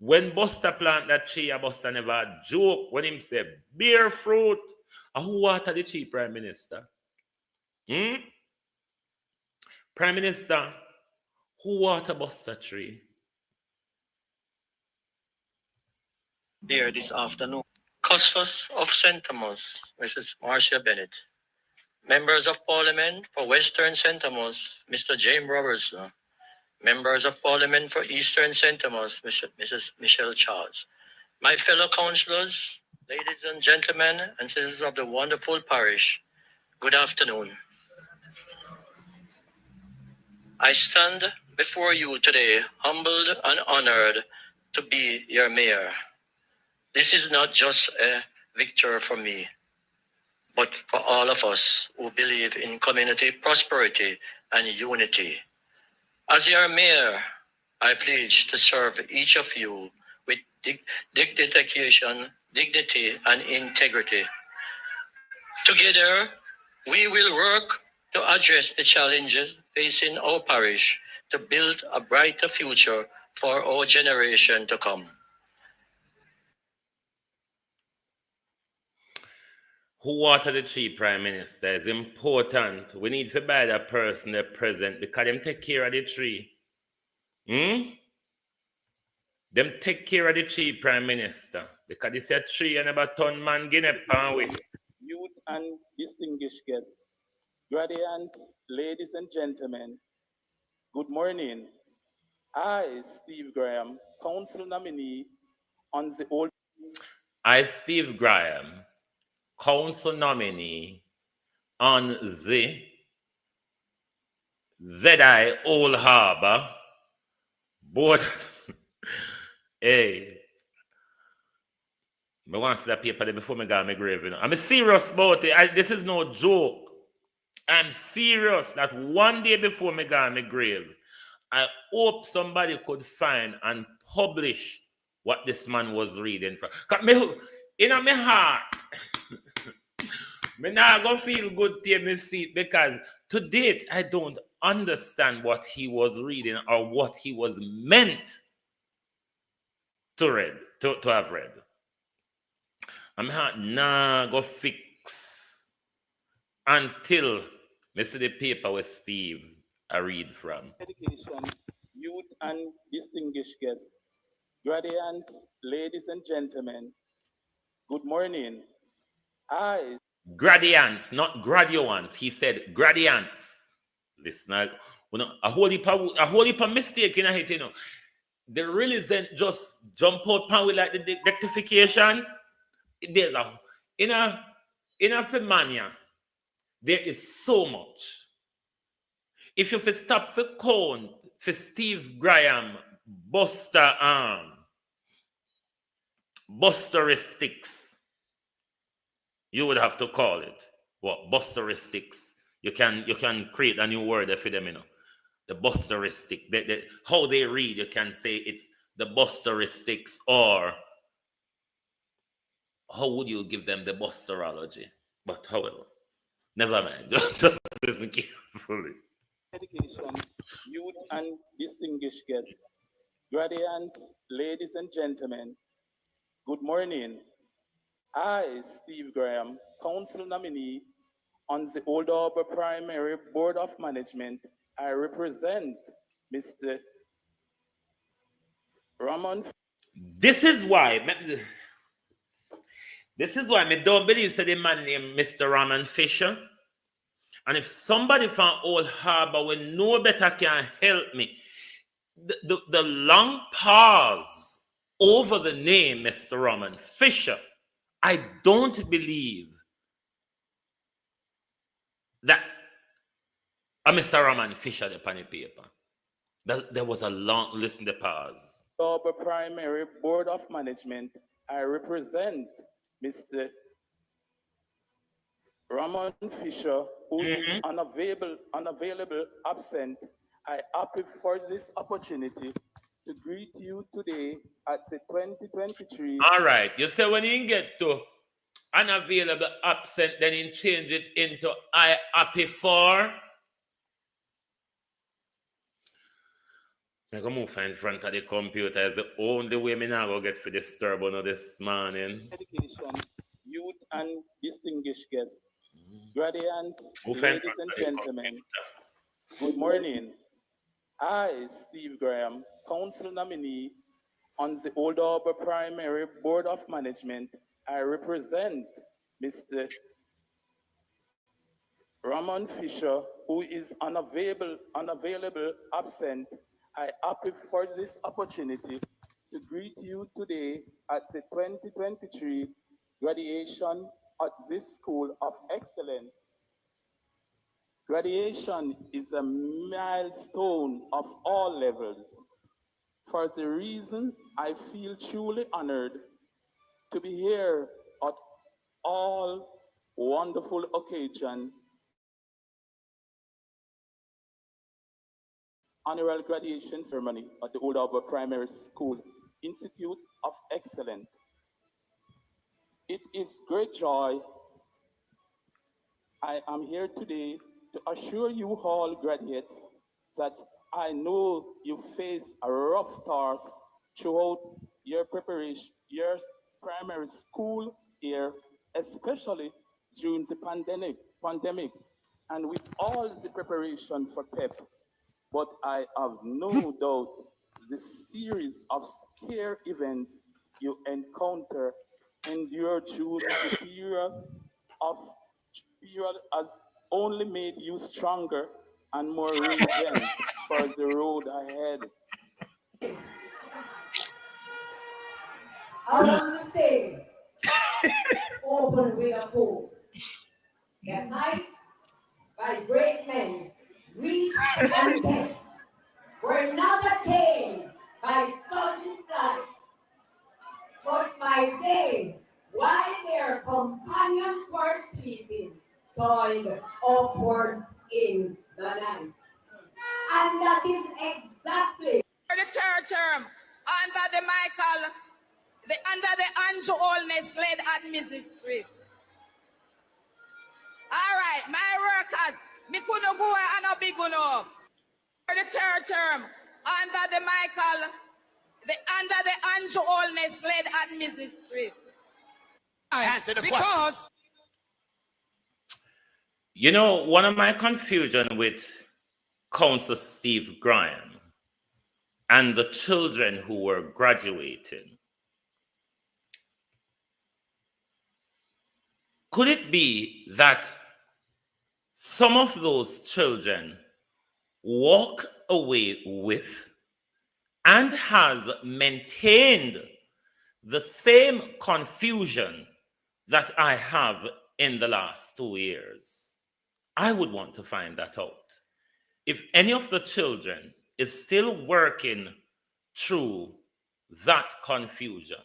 when Buster plant that tree, a Buster never joke when him say bear fruit. And who water the tree, Prime Minister? Prime Minister, who water Buster tree? Here this afternoon. Custos of St. Thomas, Mrs. Marcia Bennett. Members of Parliament for Western St. Thomas, Mr. James Robertson. Members of Parliament for Eastern St. Thomas, Mrs. Michelle Charles. My fellow councillors, ladies and gentlemen, and citizens of the wonderful parish, good afternoon. I stand before you today humbled and honored to be your mayor. This is not just a victory for me, but for all of us who believe in community prosperity and unity. As your mayor, I pledge to serve each of you with dedication, dignity, and integrity. Together, we will work to address the challenges facing our parish to build a brighter future for our generation to come. Who water the tree, Prime Minister, is important. We need to buy that person the present because them take care of the tree. Them take care of the tree, Prime Minister, because this a tree and about ton man guinea pan with. Youth and distinguished guests, gradients, ladies and gentlemen, good morning. I, Steve Graham, council nominee on the old. I, Steve Graham, council nominee on the ZI Old Harbour Board. Hey, I want to see that paper there before I go on my grave. You know? I'm serious about it. This is no joke. I'm serious that one day before I go on my grave, I hope somebody could find and publish what this man was reading from. In my heart, I'm not going to feel good to my seat because to date, I don't understand what he was reading or what he was meant to have read. I'm not go fix until I see the paper with Steve I read from. Education, youth and distinguished guests, graduates, ladies and gentlemen, good morning. Gradients, not graduants. He said gradients. Listen, a whole heap of mistake in it, you know. The realism just jump out pan with like the rectification. There's in a Femania, there is so much. If you stop for count for Steve Graham, Busteristics, you would have to call it what Busteristics. You can create a new word for them, you know. The Busteristic. How they read, you can say it's the Busteristics, or how would you give them the Busterology? But however, never mind. Just listen carefully. Education, youth and distinguished guests, graduates, ladies and gentlemen, good morning. I, Steve Graham, council nominee on the Old Harbour Primary Board of Management, I represent Mr. Ramon. This is why me don't believe that the man named Mr. Raman Fisher. And if somebody from Old Harbour will know better can help me, the long pause over the name Mr. Raman Fisher, I don't believe that a Mr. Raman Fisher upon the paper. There was a long, listen to the pause. Harbour Primary Board of Management, I represent Mr. Ramon Fisher, who is unavailable, absent. I happy for this opportunity to greet you today at the 2023. All right. You say when you get to unavailable, absent, then you change it into I happy for. I'm going to move in front of the computer. It's the only way me now go get for this turbo this morning. Education, youth and distinguished guests, graduates, ladies and gentlemen, good morning. I, Steve Graham, council nominee on the Old Harbour Primary Board of Management, I represent Mr. Ramon Fisher, who is unavailable, absent. I happy for this opportunity to greet you today at the 2023 graduation at this School of Excellence. Graduation is a milestone of all levels. For the reason, I feel truly honored to be here at all wonderful occasion. Annual graduation ceremony at the Old Harbour Primary School Institute of Excellence. It is great joy. I am here today to assure you all graduates that I know you face a rough task throughout your preparation, your primary school year, especially during the pandemic, and with all the preparation for PEP. But I have no doubt the series of scare events you endure through the period has only made you stronger and more resilient for the road ahead. I want to say, open with a quote. The heights by great men reached and kept were not attained by sudden flight, but by day, while their companions were sleeping, toiled upwards in the night. And that is exactly For the third term, under the Michael, under the Andrew Holness led administration. All right, my workers, me couldn't go and a big enough. For the third term, under the Michael, under the Andrew Holness led administration. Answer the question. Because You know, one of my confusion with Council Steve Graham and the children who were graduating, could it be that some of those children walk away with and has maintained the same confusion that I have in the last 2 years? I would want to find that out. If any of the children is still working through that confusion.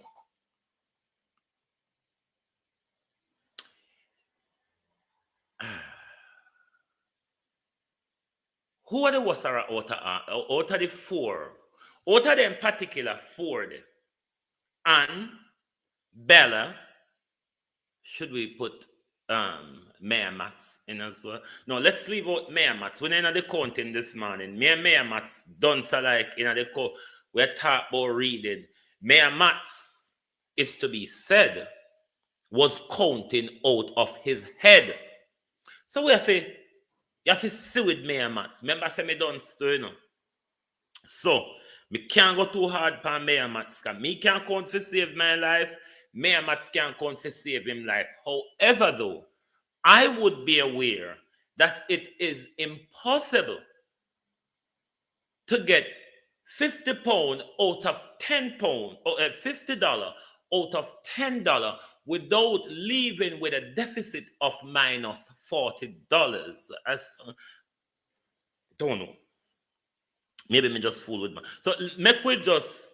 Who are the Wasara out of the four? Out of them particular Ford, Ann, Bella, should we put Mayor Mats in as well? No, let's leave out Mayor Mats. We're in the counting this morning. Me and Mayor Mats done so like in the court. We're talking about reading. Mayor Mats is to be said was counting out of his head. So we have to see with Mayor Mats. Remember I said me done story, you know. So me can't go too hard for Mayor Mats because me can't count to save my life. Mayor Mats can't count to save him life. However, though, I would be aware that it is impossible to get £50 out of £10 or $50 out of $10 without leaving with a deficit of minus $40. Don't know. Maybe me just fool with me. So make we just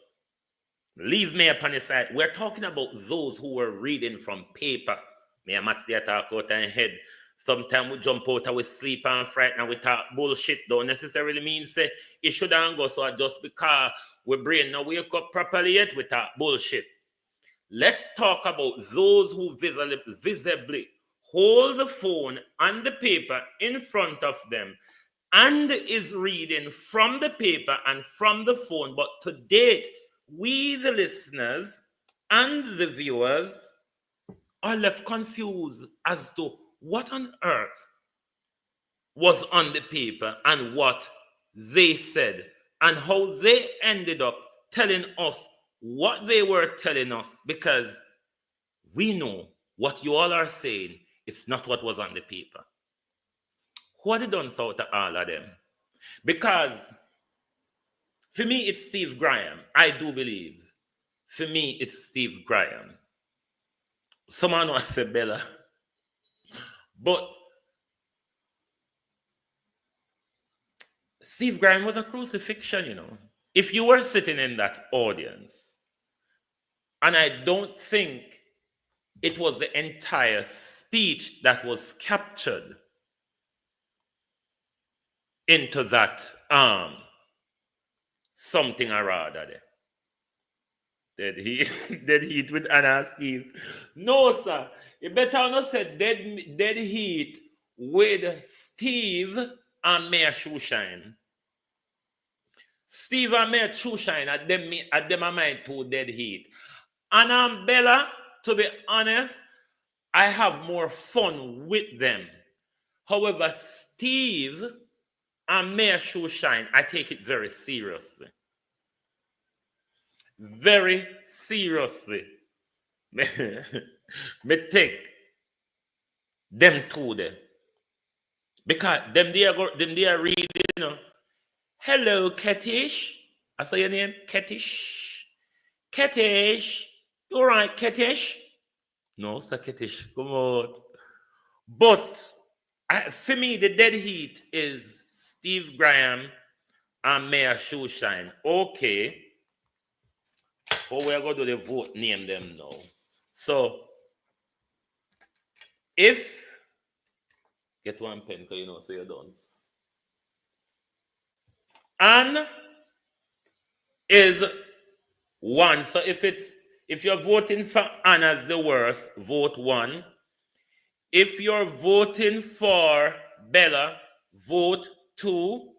leave me upon the side. We're talking about those who were reading from paper. Me and Matt's there talk out and head. Sometimes we jump out and we sleep and frighten and we talk bullshit. Don't necessarily mean say it shouldn't go. So just because we brain now wake up properly yet, we talk bullshit. Let's talk about those who visibly hold the phone and the paper in front of them and is reading from the paper and from the phone. But to date, we, the listeners and the viewers, are left confused as to what on earth was on the paper and what they said and how they ended up telling us what they were telling us, because we know what you all are saying, it's not what was on the paper. What they done so to all of them? Because for me, it's Steve Graham. I do believe. For me, it's Steve Graham. Someone wants to say Bella. But Steve Graham was a crucifixion, you know. If you were sitting in that audience, and I don't think it was the entire speech that was captured into that something or other there. Dead heat with Anna and Steve. No, sir. You better not say dead heat with Steve and Mayor Shoeshine. Steve and Mayor Shoeshine at them are my two dead heat. Anna and Bella, to be honest, I have more fun with them. However, Steve and Mayor Shoeshine, I take it very seriously. Very seriously. Me take them two there. Because them they are reading, you know. Hello, Ketish. I say your name, Ketish. Ketish. You all right, Ketish? No, sir, Ketish. Come on. But for me, the dead heat is Steve Graham and Mayor Shoeshine. Okay. How we are going to do the vote name them now. So, if, get one pen because you know, so you don't. Ann is 1. So if you're voting for Ann as the worst, vote 1. If you're voting for Bella, vote 2.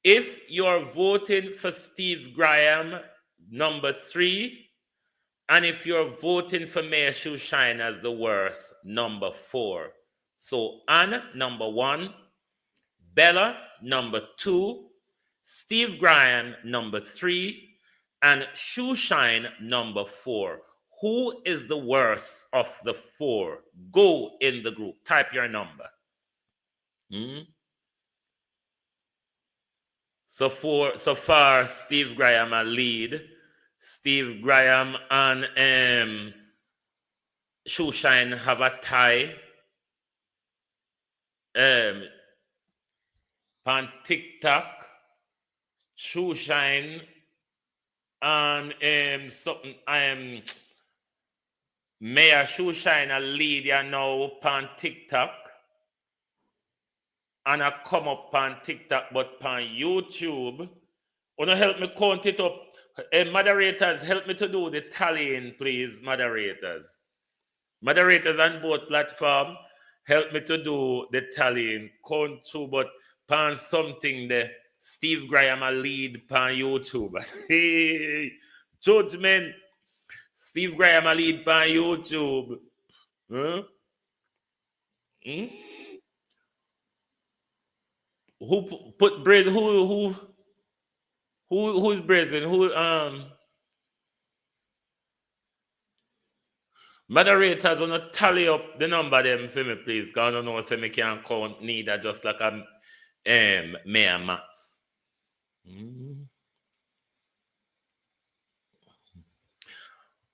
If you're voting for Steve Graham, number 3. And if you're voting for Mayor Shoeshine as the worst, number 4. So Ann, number 1. Bella, number 2. Steve Graham, number 3. And Shoeshine, number 4. Who is the worst of the 4? Go in the group. Type your number. So far, Steve Graham a lead. Steve Graham and Shoeshine have a tie. On TikTok, Shoeshine and something Mayor Shoeshine a lead you now on TikTok. And I come up on TikTok, but on YouTube. Wanna help me count it up? Moderators, help me to do the tallying, please, moderators. Moderators on both platforms, help me to do the tallying. Count to, but pan something there. Steve Graham a lead pan YouTube. Hey, judgment. Steve Graham a lead pan YouTube. Huh? Who put bread? Who's brazen? Moderators wanna tally up the number them for me, please. Cause I don't know if me can count neither, just like a Mayor Max.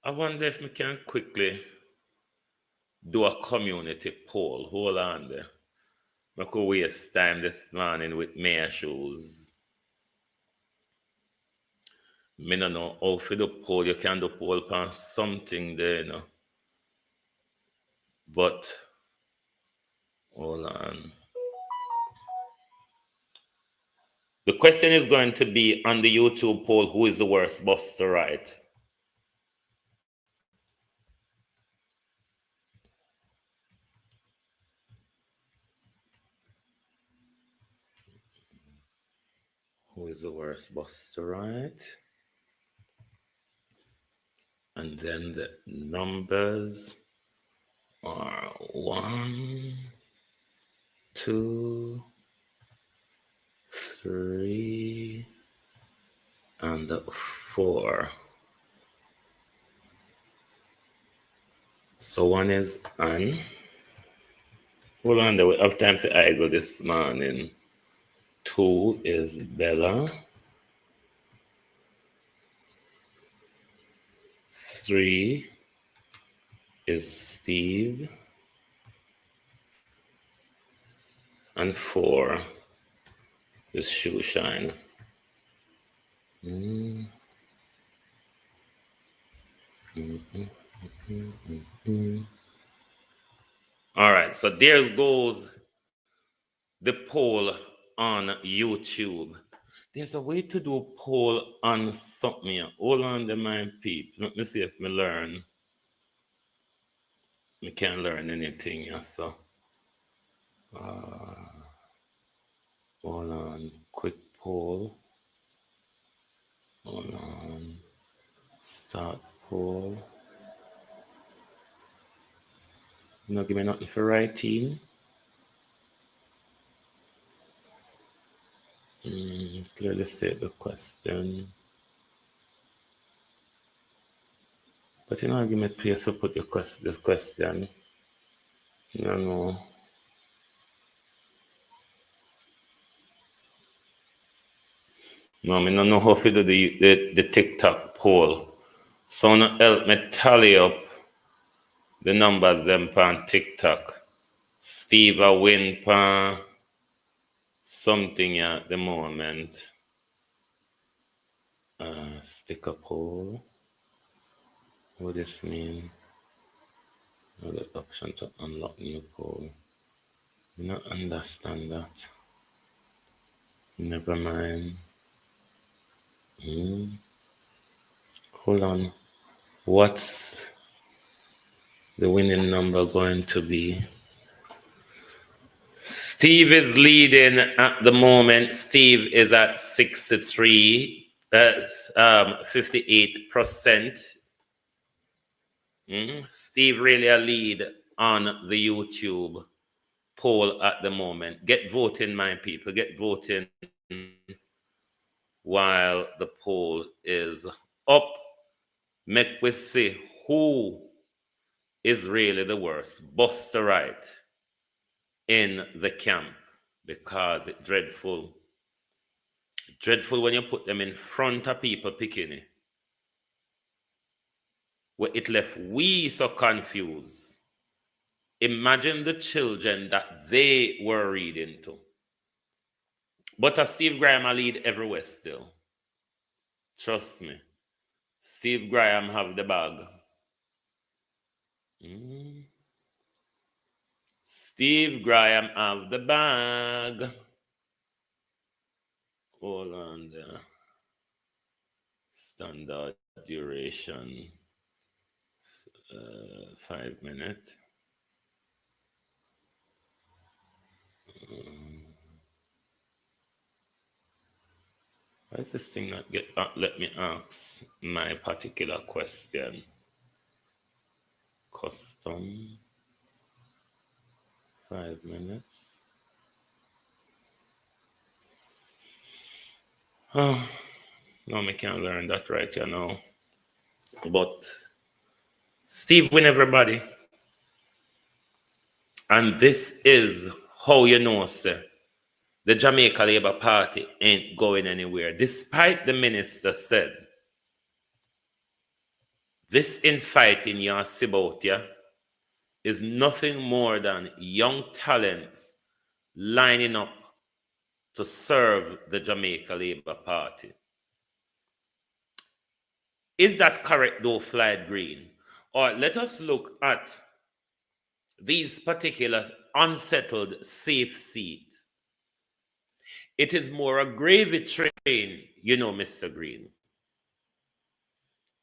I wonder if we can quickly do a community poll. Hold on there. I could waste time this morning with Mayor shoes. Me no know how for the poll. You can do poll upon something there, you know. But hold on. The question is going to be on the YouTube poll, who is the worst bus to ride? Who is the worst bus to ride? And then the numbers are 1, 2, 3, and 4. So 1 is Ann. Hold on, we have time to idle this morning. 2 is Bella. 3 is Steve. And 4 is Shoeshine. All right, so there goes the poll on YouTube. There's a way to do a poll on something here. Hold on the mind, people. Let me see if me learn. Me can't learn anything here, so. Hold on, quick poll. Hold on. Start poll. No, give me nothing for writing. Clearly state the question. But you know, give me a place to put this question. No. No, I don't know how to do the TikTok poll. So now help me tally up the numbers them on TikTok. Steve a win pan something at the moment. Sticker poll. What does this mean? Another option to unlock new poll. I don't understand that. Never mind. Hold on. What's the winning number going to be? Steve is leading at the moment. Steve is at 63, 58%. Steve really a lead on the YouTube poll at the moment. Get voting, my people. Get voting while the poll is up. Make we see who is really the worst, Buster Wright in the camp, because it's dreadful. Dreadful when you put them in front of people picking it. Where it left we so confused. Imagine the children that they were reading to. But a Steve Graham a lead everywhere still. Trust me. Steve Graham have the bag. Steve Graham have the bag. Hold on there. Standard duration. 5 minutes. Why is this thing not let me ask my particular question? Custom. 5 minutes. Oh, no, I can't learn that right here now. But Steve win everybody. And this is how you know, sir, the Jamaica Labour Party ain't going anywhere. Despite the minister said, this infighting you see about here is nothing more than young talents lining up to serve the Jamaica Labour Party. Is that correct though, Floyd Green? Or let us look at these particular unsettled safe seat. It is more a gravy train, you know, Mr. Green.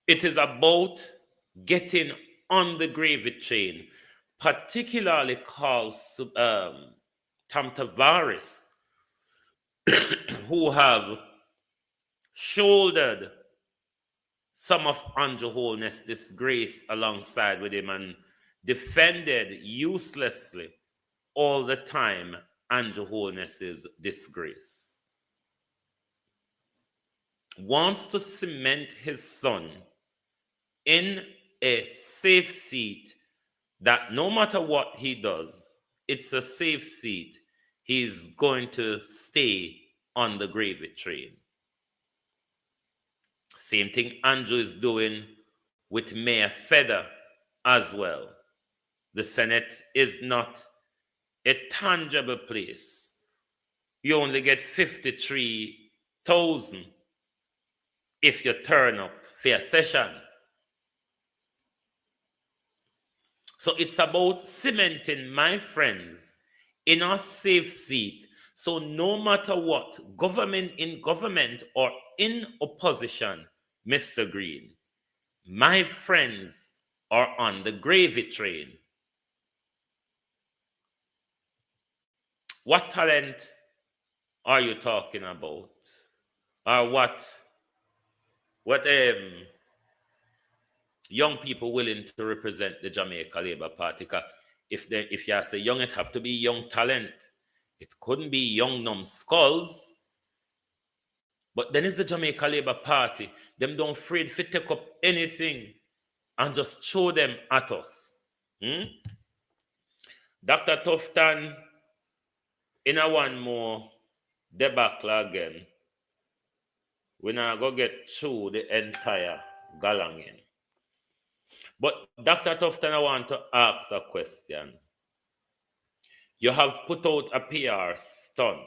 It is about getting on the gravy train, particularly called Tom Tavares, who have shouldered some of Andrew Holness' disgrace alongside with him and defended uselessly all the time Andrew Holness's disgrace. Wants to cement his son in a safe seat that no matter what he does, it's a safe seat. He's going to stay on the gravy train. Same thing Andrew is doing with Mayor Feather as well. The Senate is not a tangible place. You only get 53,000 if you turn up for a session. So it's about cementing, my friends, in a safe seat. So no matter what, government in government or in opposition, Mr. Green, my friends are on the gravy train. What talent are you talking about? Or what young people willing to represent the Jamaica Labour Party? If you say young, it have to be young talent. It couldn't be young numbskulls. But then it's the Jamaica Labour Party. Them don't afraid to take up anything and just throw them at us. Dr. Tufton, in a one more debacle again, we're not going to get through the entire galangin. But Dr. Tufton, I want to ask a question. You have put out a PR stunt.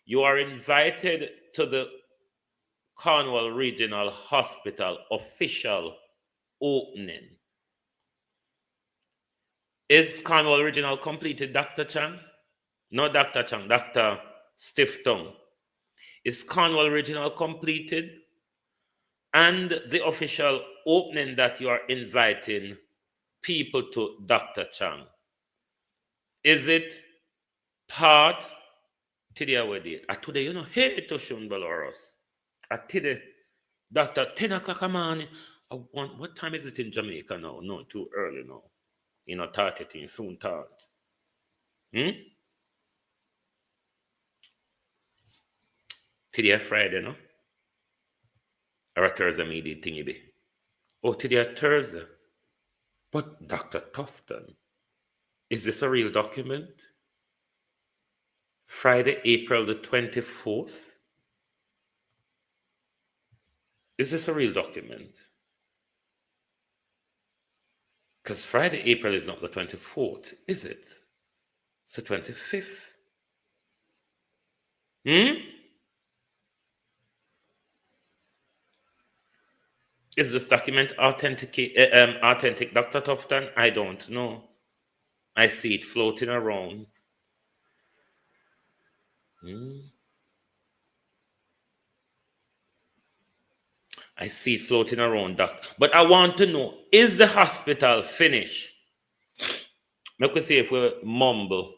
You are invited to the Cornwall Regional Hospital official opening. Is Cornwall Original completed, Dr. Chang? No, Dr. Chang, Dr. Stiff Tongue. Is Cornwall Original completed? And the official opening that you are inviting people to, Dr. Chang, is it part today already? Today, you know, hey to Shunbaloros. Today, Dr. 10 o'clock a morning. What time is it in Jamaica now? No, too early now. You know, 30, soon start. Today Friday, no? Or a Thursday media thingy be. Oh, today Thursday. But Dr. Tufton, is this a real document? Friday, April the 24th? Is this a real document? Because Friday, April is not the 24th, is it? It's the 25th. Is this document authentic, Dr. Tufton? I don't know. I see it floating around. I see it floating around, Doc. But I want to know, is the hospital finished? Let me see if we mumble.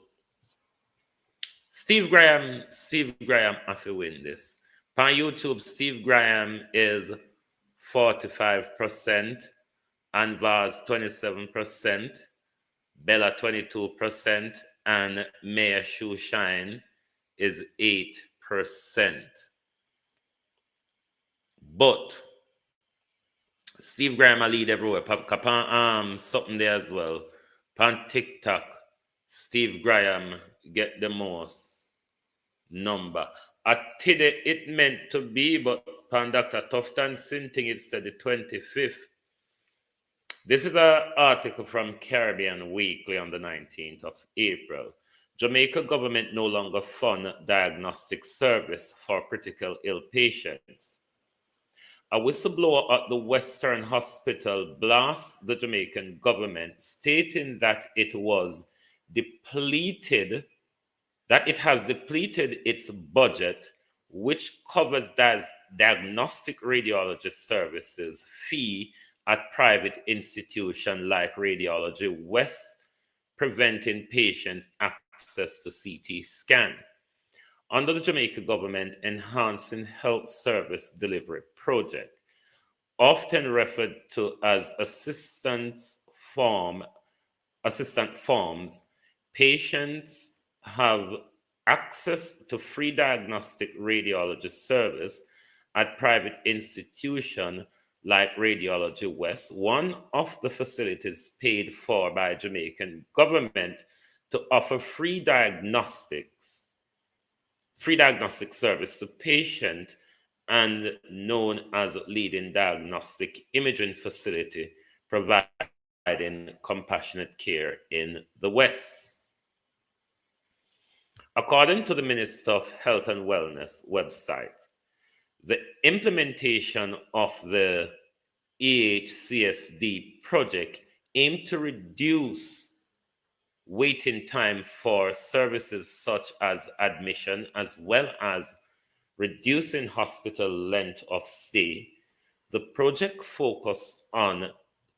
Steve Graham have to win this. On YouTube, Steve Graham is 45%, Anvaz 27%, Bella 22%, and Mayor Shoeshine is 8%. But Steve Graham a lead everywhere. Kapan something there as well. Pan TikTok, Steve Graham get the most number. Today it meant to be, but pan Dr. Tufton Sinting it said the 25th. This is an article from Caribbean Weekly on the 19th of April. Jamaica government no longer fund diagnostic service for critical ill patients. A whistleblower at the Western Hospital blasts the Jamaican government, stating that it has depleted its budget, which covers diagnostic radiology services fee at private institutions like Radiology West, preventing patients access to CT scan. Under the Jamaica government Enhancing Health Service Delivery Project, often referred to as assistant forms, patients have access to free diagnostic radiology service at private institutions like Radiology West, one of the facilities paid for by Jamaican government to offer free diagnostic service to patients and known as leading diagnostic imaging facility providing compassionate care in the West. According to the Minister of Health and Wellness website, the implementation of the EHCSD project aimed to reduce waiting time for services such as admission, as well as reducing hospital length of stay. The project focused on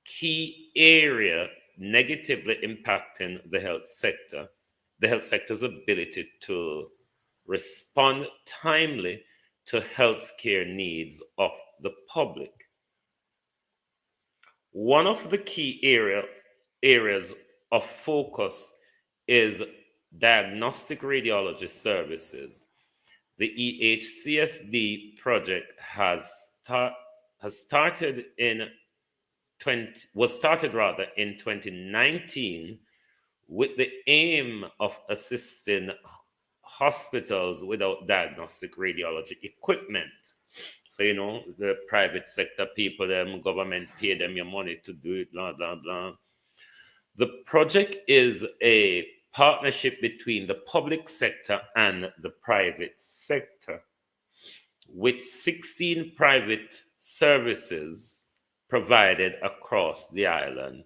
key area negatively impacting the health sector's ability to respond timely to healthcare needs of the public. One of the key areas of focus is diagnostic radiology services. The EHCSD project was started in 2019 with the aim of assisting hospitals without diagnostic radiology equipment. So, you know, the private sector people, government pay them your money to do it, blah, blah, blah. The project is a partnership between the public sector and the private sector, with 16 private services provided across the island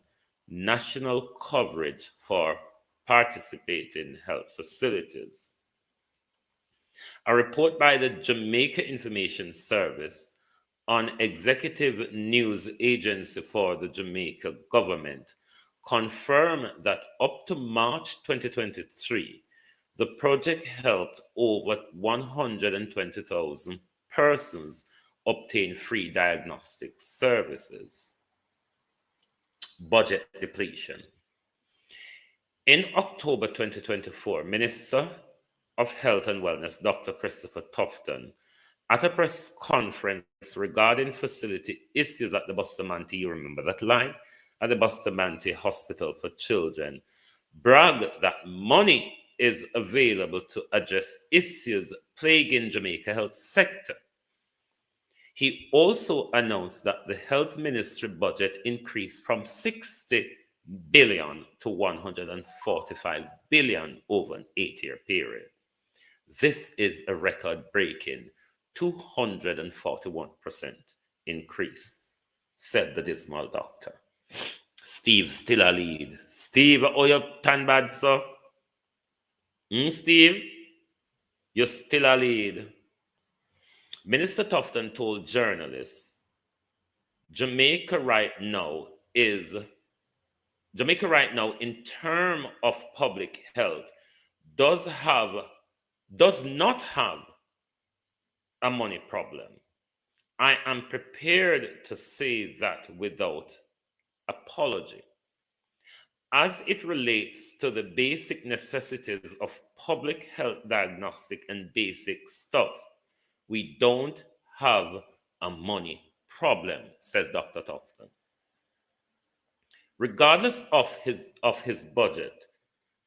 national coverage for participating health facilities. A report by the Jamaica Information Service on Executive News Agency for the Jamaica government confirmed that up to March 2023, the project helped over 120,000 persons obtain free diagnostic services. Budget depletion. In October 2024, Minister of Health and Wellness, Dr. Christopher Tufton, at a press conference regarding facility issues at the Bustamante, you remember that line, at the Bustamante Hospital for Children, bragged that money is available to address issues plaguing Jamaica health sector. He also announced that the health ministry budget increased from 60 billion to 145 billion over an 8-year period. This is a record-breaking 241% increase, said the dismal doctor. Steve still a lead. Steve, oh, you tan bad, sir? Steve, you're still a lead. Minister Tufton told journalists, Jamaica right now, in terms of public health, does not have a money problem. I am prepared to say that without apology. As it relates to the basic necessities of public health diagnostic and basic stuff, we don't have a money problem, says Dr. Tufton. Regardless of his budget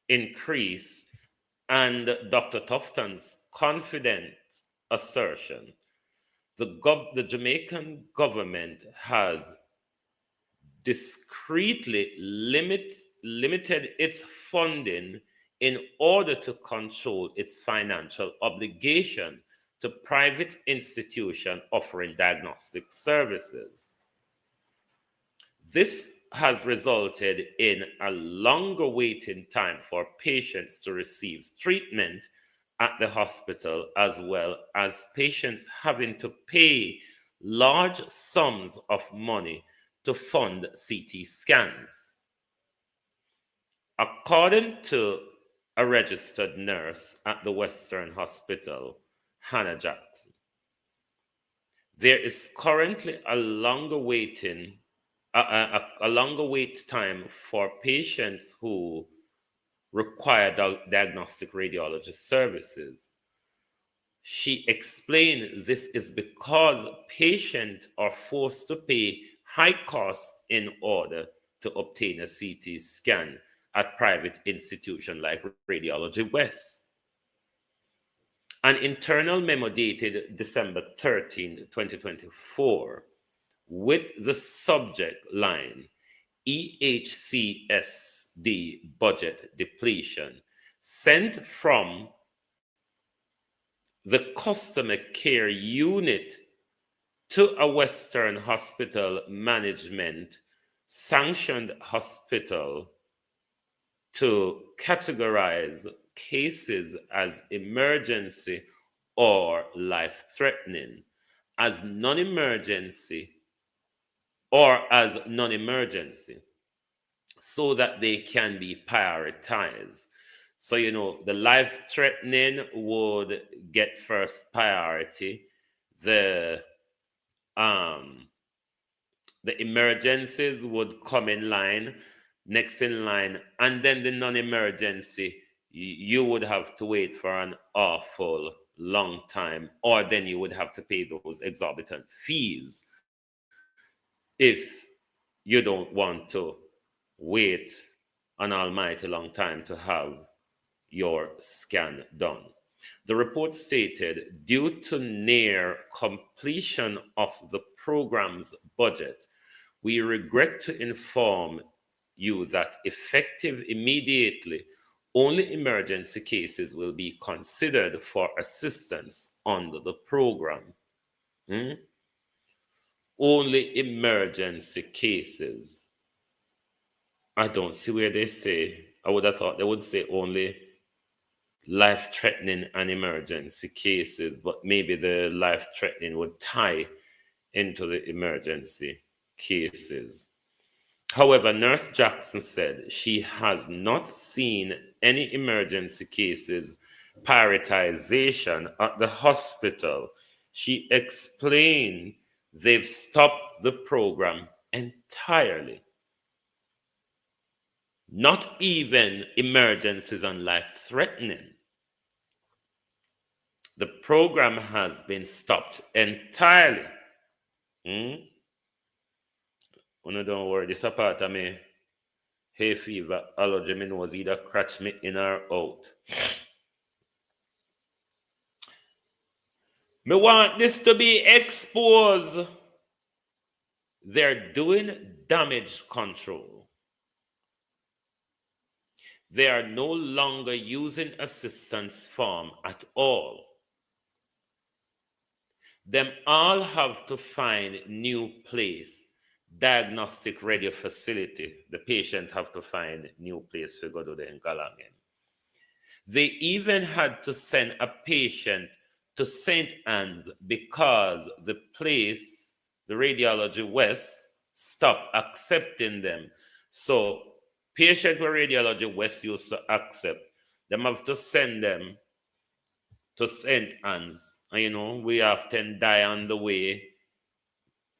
increase and Dr. Tufton's confident assertion, the Jamaican government has discreetly limited its funding in order to control its financial obligation to private institutions offering diagnostic services. This has resulted in a longer waiting time for patients to receive treatment at the hospital, as well as patients having to pay large sums of money to fund CT scans. According to a registered nurse at the Western Hospital, Hannah Jackson, there is currently a longer wait time for patients who require diagnostic radiology services. She explained this is because patients are forced to pay high costs in order to obtain a CT scan at private institutions like Radiology West. An internal memo dated December 13, 2024, with the subject line, EHCSD budget depletion, sent from the customer care unit to a Western Hospital management sanctioned hospital to categorize cases as emergency or life-threatening, as non-emergency, so that they can be prioritized. So, the life-threatening would get first priority. The emergencies would come in line, next in line, and then the non-emergency, you would have to wait for an awful long time, or then you would have to pay those exorbitant fees if you don't want to wait an almighty long time to have your scan done. The report stated, due to near completion of the program's budget, we regret to inform you that effective immediately, only emergency cases will be considered for assistance under the program. only emergency cases. I don't see where they say, I would have thought they would say only life-threatening and emergency cases, but maybe the life-threatening would tie into the emergency cases. However, Nurse Jackson said she has not seen any emergency cases prioritization at the hospital. She explained they've stopped the program entirely. Not even emergencies and life-threatening. The program has been stopped entirely. Don't worry, this a part of me hay fever, allergy, me nose either scratch me in or out. Me want this to be exposed. They're doing damage control. They are no longer using assistance form at all. Them all have to find new place. Diagnostic radio facility. The patient have to find new place to go to the Ngalangin. They even had to send a patient to St. Anne's because the place, the Radiology West, stopped accepting them. So patient where Radiology West used to accept, them have to send them to St. Anne's. And we often die on the way,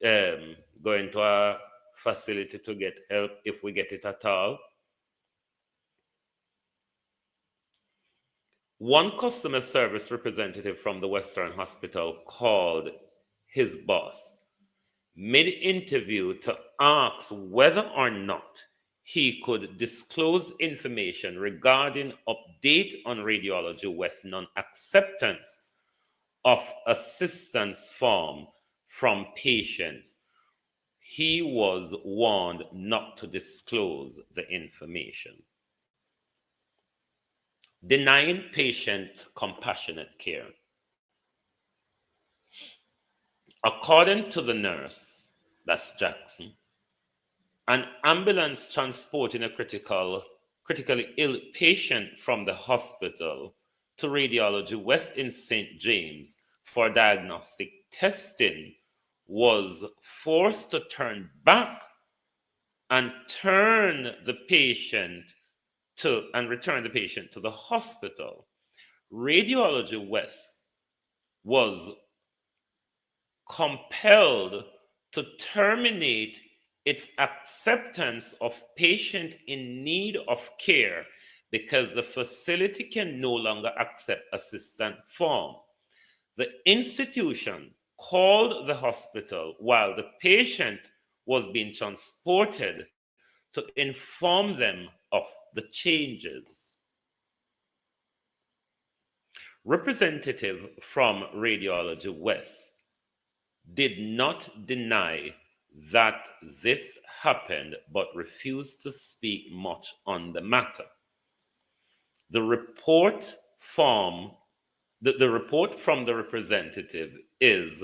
going to a facility to get help if we get it at all. One customer service representative from the Western Hospital called his boss mid-interview to ask whether or not he could disclose information regarding update on Radiology West non-acceptance of assistance form from patients. He was warned not to disclose the information. Denying patient compassionate care. According to the nurse, that's Jackson, an ambulance transporting a critically ill patient from the hospital to Radiology West in St. James for diagnostic testing was forced to turn back and return the patient to the hospital. Radiology West was compelled to terminate its acceptance of patient in need of care because the facility can no longer accept assistant form. The institution called the hospital while the patient was being transported to inform them of the changes. Representative from Radiology West did not deny that this happened, but refused to speak much on the matter. The report from the representative is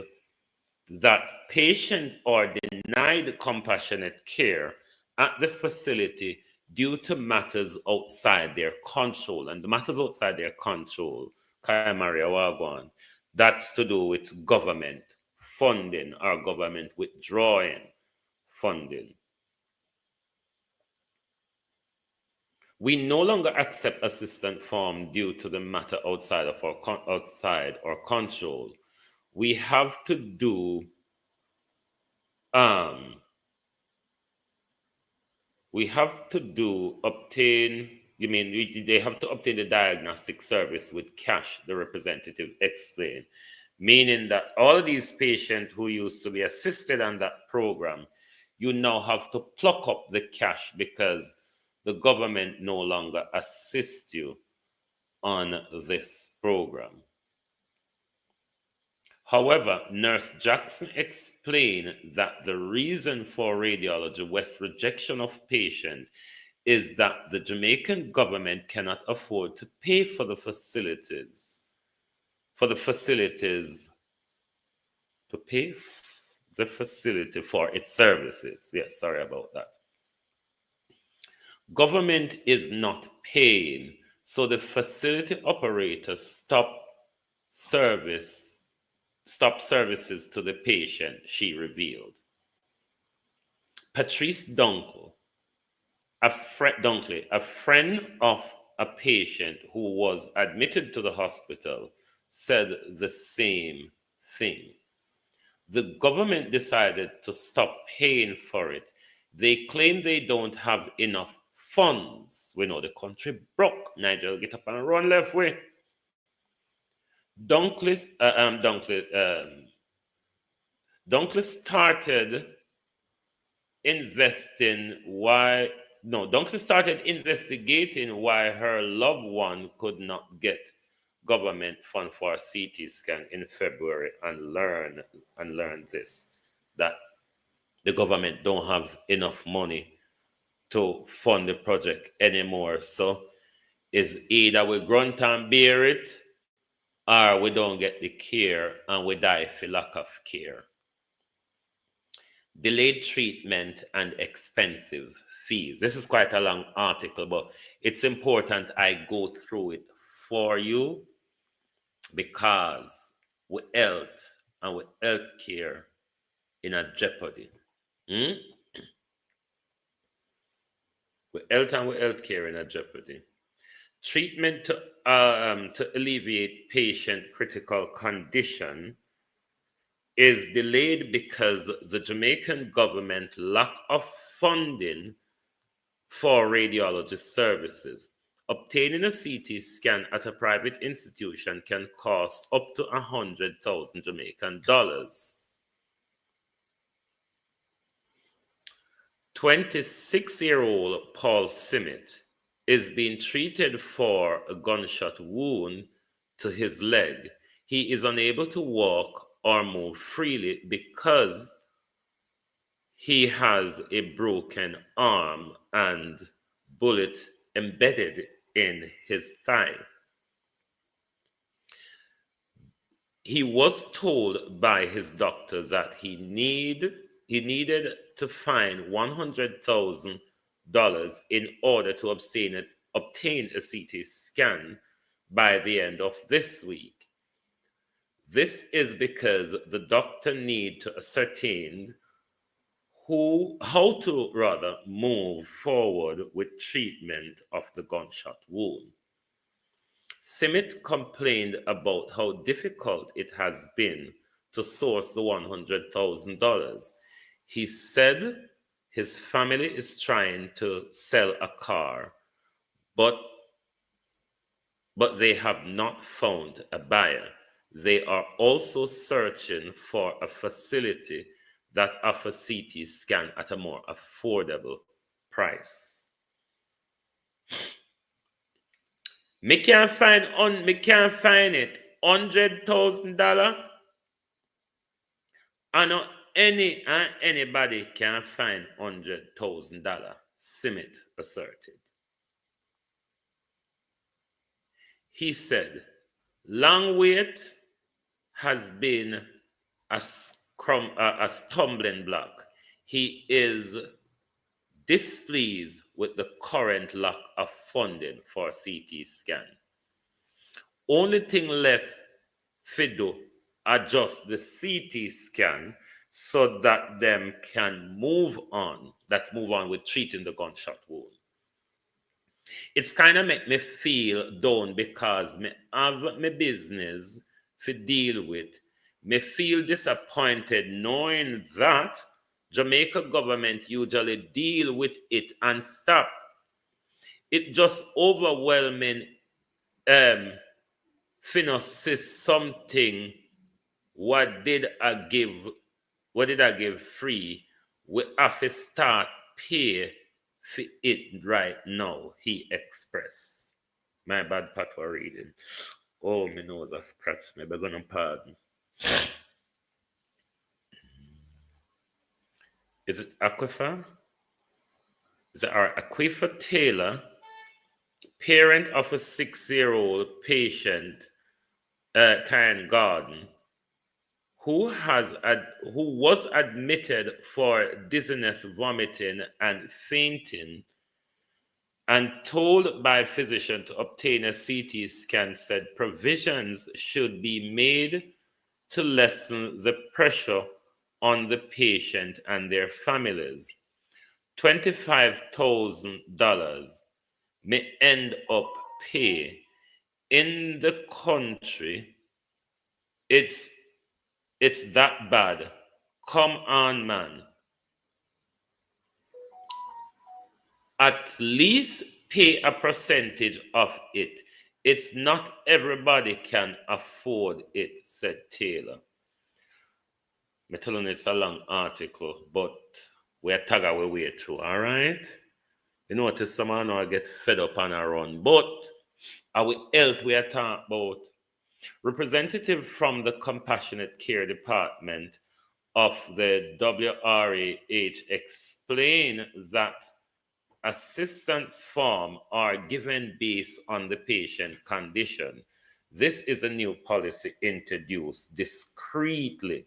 that patients are denied compassionate care at the facility due to matters outside their control. And the matters outside their control, Kaya Maria Wagwan, that's to do with government funding or government withdrawing funding. We no longer accept assistant form due to the matter outside our control. We have to do they have to obtain the diagnostic service with cash, the representative explained, meaning that all these patients who used to be assisted on that program, you now have to pluck up the cash because the government no longer assists you on this program. However, Nurse Jackson explained that the reason for Radiology West's rejection of patients is that the Jamaican government cannot afford to pay for the facilities. the facility for its services. Yes, sorry about that. Government is not paying, so the facility operator stopped services to the patient, she revealed. Patrice Dunkley, a friend of a patient who was admitted to the hospital, said the same thing. The government decided to stop paying for it. They claim they don't have enough funds. We know the country broke. Nigel, get up and run left way. Dunkley started investigating why her loved one could not get government fund for a CT scan in February and learned this, that the government don't have enough money to fund the project anymore. So it's either we grunt and bear it, or we don't get the care and we die for lack of care. Delayed treatment and expensive fees. This is quite a long article, but it's important I go through it for you because with health and with health care in a jeopardy. With health and with health care in a jeopardy. Treatment to alleviate patient critical condition is delayed because the Jamaican government lack of funding for radiologist services. Obtaining a CT scan at a private institution can cost up to 100,000 Jamaican dollars. 26-year-old Paul Simmet is being treated for a gunshot wound to his leg. He is unable to walk or move freely because he has a broken arm and bullet embedded in his thigh. He was told by his doctor that he needed to find $100,000 in order to obtain a CT scan by the end of this week. This is because the doctor needs to ascertain how to move forward with treatment of the gunshot wound. Simmet complained about how difficult it has been to source the $100,000. He said his family is trying to sell a car, but they have not found a buyer. They are also searching for a facility that offers CT scan at a more affordable price. Me can't find it. $100,000. I know anybody can find $100,000, Simmet asserted. He said, long wait has been a stumbling block. He is displeased with the current lack of funding for CT scan. Only thing left to do adjust the CT scan so that them can move on. Let's move on with treating the gunshot wound. It's kind of make me feel down because me have my business to deal with. Me feel disappointed knowing that Jamaica government usually deal with it and stop. It just overwhelming finance something. What did I give free? We have to start pay for it right now, he expressed. My bad part for reading. Oh, my nose has scratched me, but gonna pardon. Is it Aquifer? Is it our Aquifer Taylor, parent of a 6-year-old patient, Karen Garden, who was admitted for dizziness, vomiting, and fainting, and told by physician to obtain a CT scan, said provisions should be made to lessen the pressure on the patient and their families. $25,000 may end up pay in the country. It's that bad. Come on, man. At least pay a percentage of it. It's not everybody can afford it, said Taylor. I'm telling you, it's a long article, but we're tag our way through, all right? You notice someone I get fed up and I run, but our health we are talking about. Representative from the Compassionate Care Department of the WRAH explained that assistance forms are given based on the patient condition. This is a new policy introduced discreetly.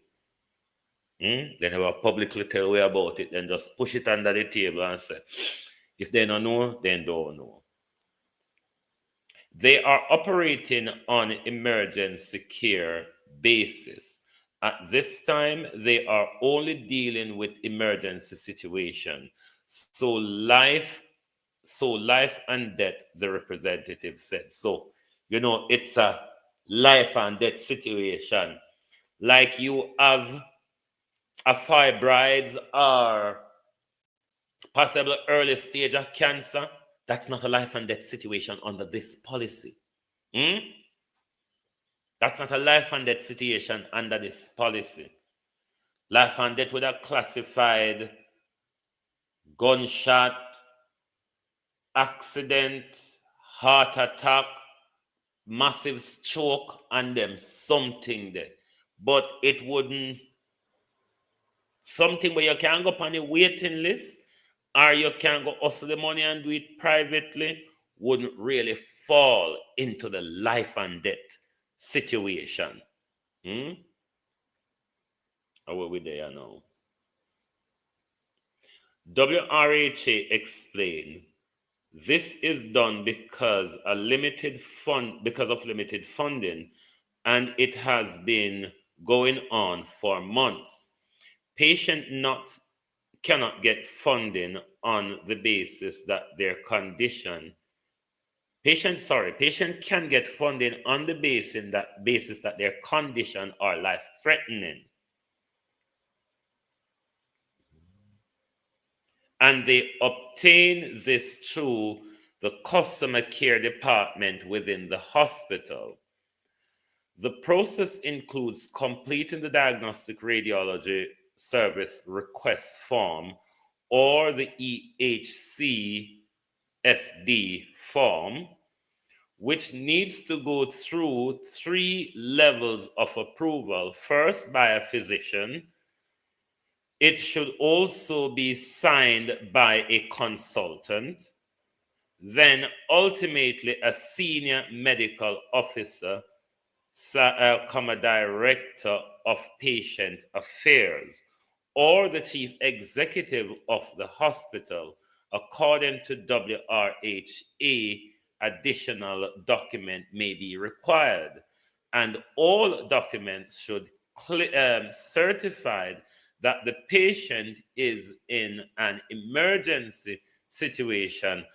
They never publicly tell you about it, then just push it under the table and say, if they don't know, then don't know. They are operating on emergency care basis. At this time, they are only dealing with emergency situation. So life and death, the representative said. So, it's a life and death situation. Like you have a fibroids or possible early stage of cancer, that's not a life and death situation under this policy. That's not a life and death situation under this policy. Life and death would have classified gunshot, accident, heart attack, massive stroke, and them something there. But it wouldn't, something where you can go up on the waiting list or you can go hustle the money and do it privately, wouldn't really fall into the life and death situation. How are we there now? WRHA explained this is done because of limited funding, and it has been going on for months. Patient cannot get funding on the basis that their condition. Patient can get funding on the basis that their condition are life-threatening. And they obtain this through the customer care department within the hospital. The process includes completing the diagnostic radiology service request form or the EHCSD form, which needs to go through 3 levels of approval. First, by a physician. It should also be signed by a consultant, then ultimately a senior medical officer, director of patient affairs, or the chief executive of the hospital. According to WRHA, additional document may be required, and all documents should certify that the patient is in an emergency situation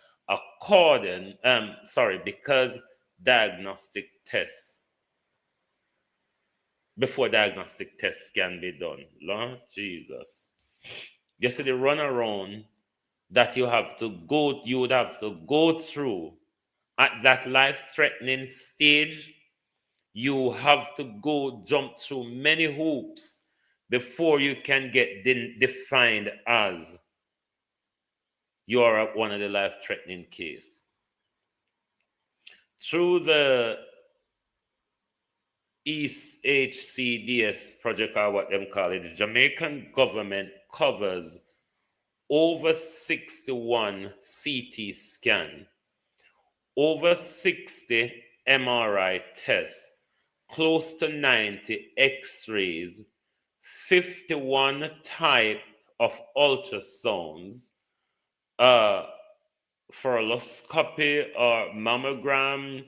because before diagnostic tests can be done. Lord Jesus. You see the runaround that you would have to go through at that life-threatening stage. You have to jump through many hoops before you can get defined as you are one of the life-threatening case. Through the EHCDS project, or what them call it, the Jamaican government covers over 61 CT scan, over 60 MRI tests, close to 90 x-rays, 51 type of ultrasounds, fluoroscopy or mammogram,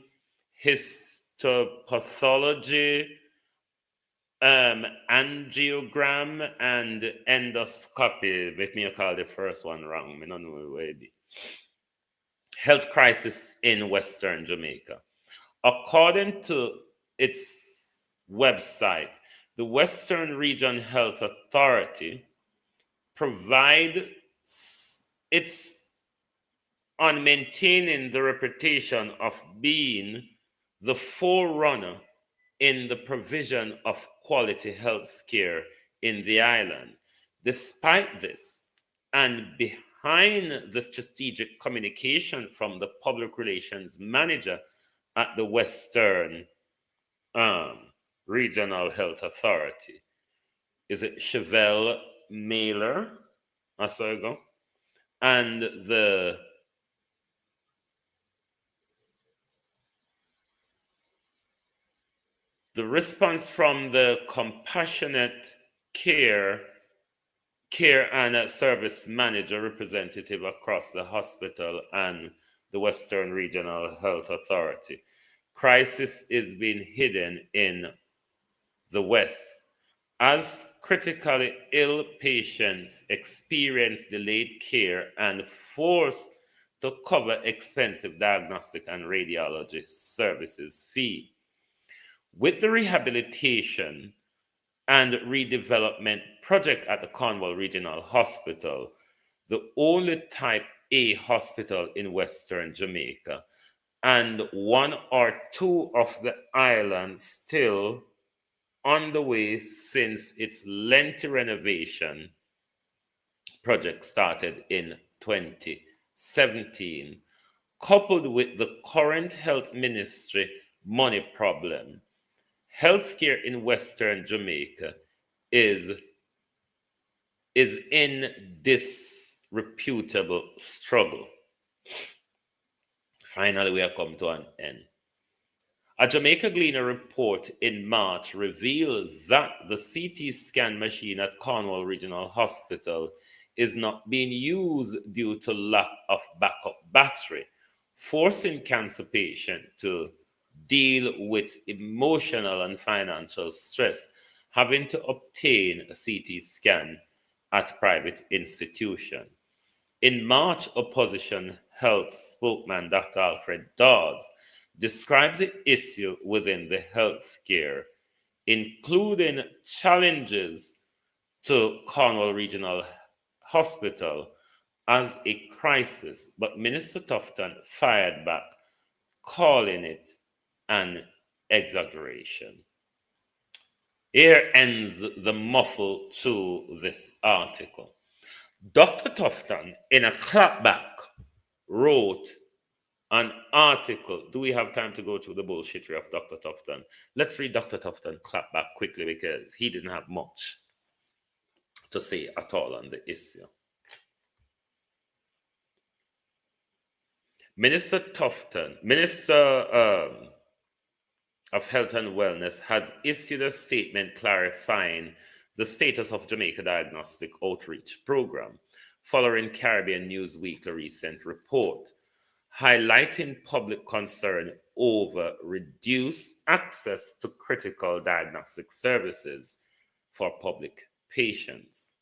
histopathology, angiogram, and endoscopy. Let me call the first one wrong. I don't know where it be. Health crisis in Western Jamaica. According to its website, the Western Region Health Authority it's on maintaining the reputation of being the forerunner in the provision of quality health care in the island. Despite this, and behind the strategic communication from the public relations manager at the Western Regional Health Authority, is it Chevelle Mailer? I saw it go. And the response from the compassionate care and service manager representative across the hospital and the Western Regional Health Authority. Crisis is being hidden in the West as critically ill patients experience delayed care and forced to cover expensive diagnostic and radiology services fee. With the rehabilitation and redevelopment project at the Cornwall Regional Hospital, the only type A hospital in Western Jamaica, and one or two of the islands still on the way since its lengthy renovation project started in 2017, coupled with the current health ministry money problem. Healthcare in Western Jamaica is in disreputable struggle. Finally, we have come to an end. A Jamaica Gleaner report in March revealed that the CT scan machine at Cornwall Regional Hospital is not being used due to lack of backup battery, forcing cancer patients to deal with emotional and financial stress, having to obtain a CT scan at private institution. In March, opposition health spokesman Dr. Alfred Dawes described the issue within the healthcare, including challenges to Cornwall Regional Hospital, as a crisis, but Minister Tufton fired back, calling it an exaggeration. Here ends the muffle to this article. Dr. Tufton, in a clapback, wrote an article. Do we have time to go through the bullshittery of Dr. Tufton? Let's read Dr. Tufton clapback quickly because he didn't have much to say at all on the issue. Minister Tufton, Minister of Health and Wellness, has issued a statement clarifying the status of Jamaica Diagnostic Outreach Program following Caribbean News Weekly recent report, highlighting public concern over reduced access to critical diagnostic services for public patients.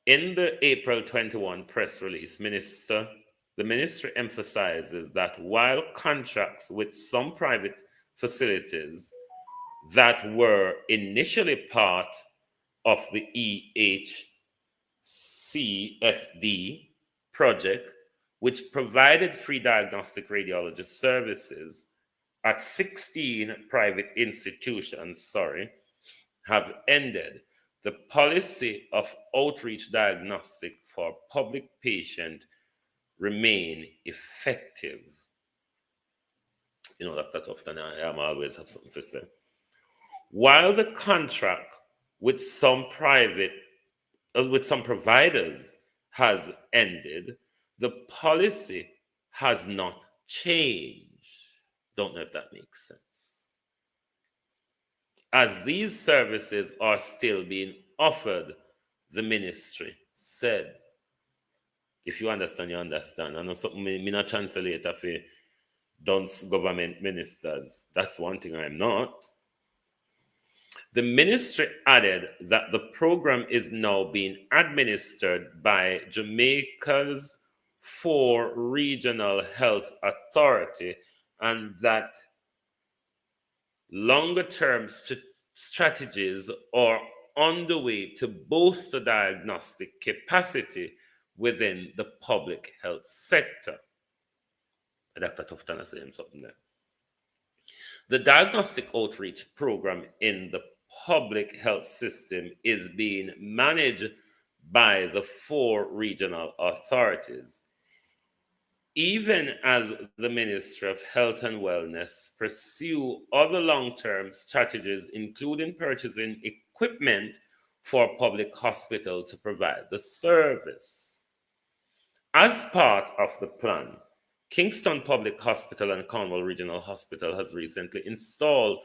In the April 21 press release, the ministry emphasizes that while contracts with some private facilities that were initially part of the EHCSD project, which provided free diagnostic radiology services at 16 private institutions, have ended, the policy of outreach diagnostic for public patient remain effective. You know, Dr. Tufton, I always have something to say. While the contract with some providers has ended, the policy has not changed. Don't know if that makes sense. as these services are still being offered, the ministry said. If you understand, you understand. I know something me not translate for dunce government ministers. That's one thing I'm not. The ministry added that the program is now being administered by Jamaica's 4 regional health authority, and that longer term strategies are on the way to boost the diagnostic capacity within the public health sector. Dr. Tufton is saying something there. The diagnostic outreach program in the public health system is being managed by the 4 regional authorities. Even as the Ministry of Health and Wellness pursue other long-term strategies, including purchasing equipment for public hospital to provide the service. As part of the plan, Kingston Public Hospital and Cornwall Regional Hospital has recently installed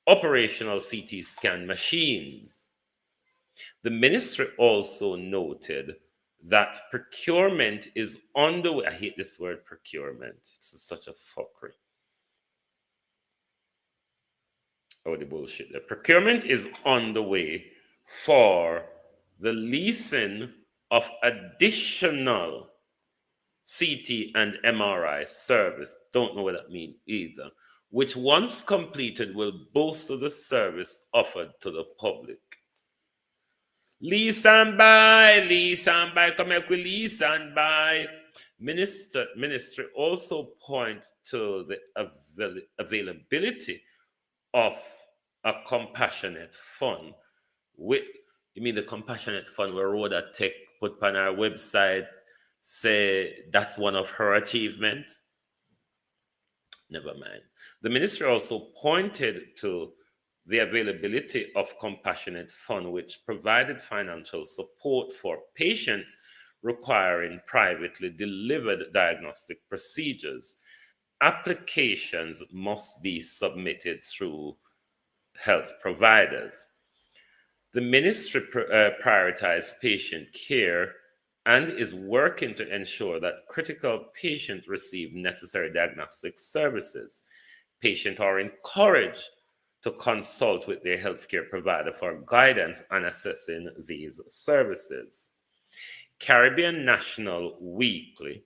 operational CT scan machines. The ministry also noted that procurement is on the way. I hate this word procurement. It's such a fuckery. Oh, the bullshit. The procurement is on the way for the leasing of additional CT and MRI service. Don't know what that means either. Which once completed will bolster the service offered to the public. Lease and buy, come here with lease and buy. Ministry also point to the availability of a compassionate fund. You mean the compassionate fund where Rhoda Tech put on our website, say that's one of her achievements? Never mind. The ministry also pointed to the availability of compassionate fund, which provided financial support for patients requiring privately delivered diagnostic procedures. Applications must be submitted through health providers. The ministry prioritized patient care and is working to ensure that critical patients receive necessary diagnostic services. Patients are encouraged to consult with their healthcare provider for guidance on assessing these services. Caribbean National Weekly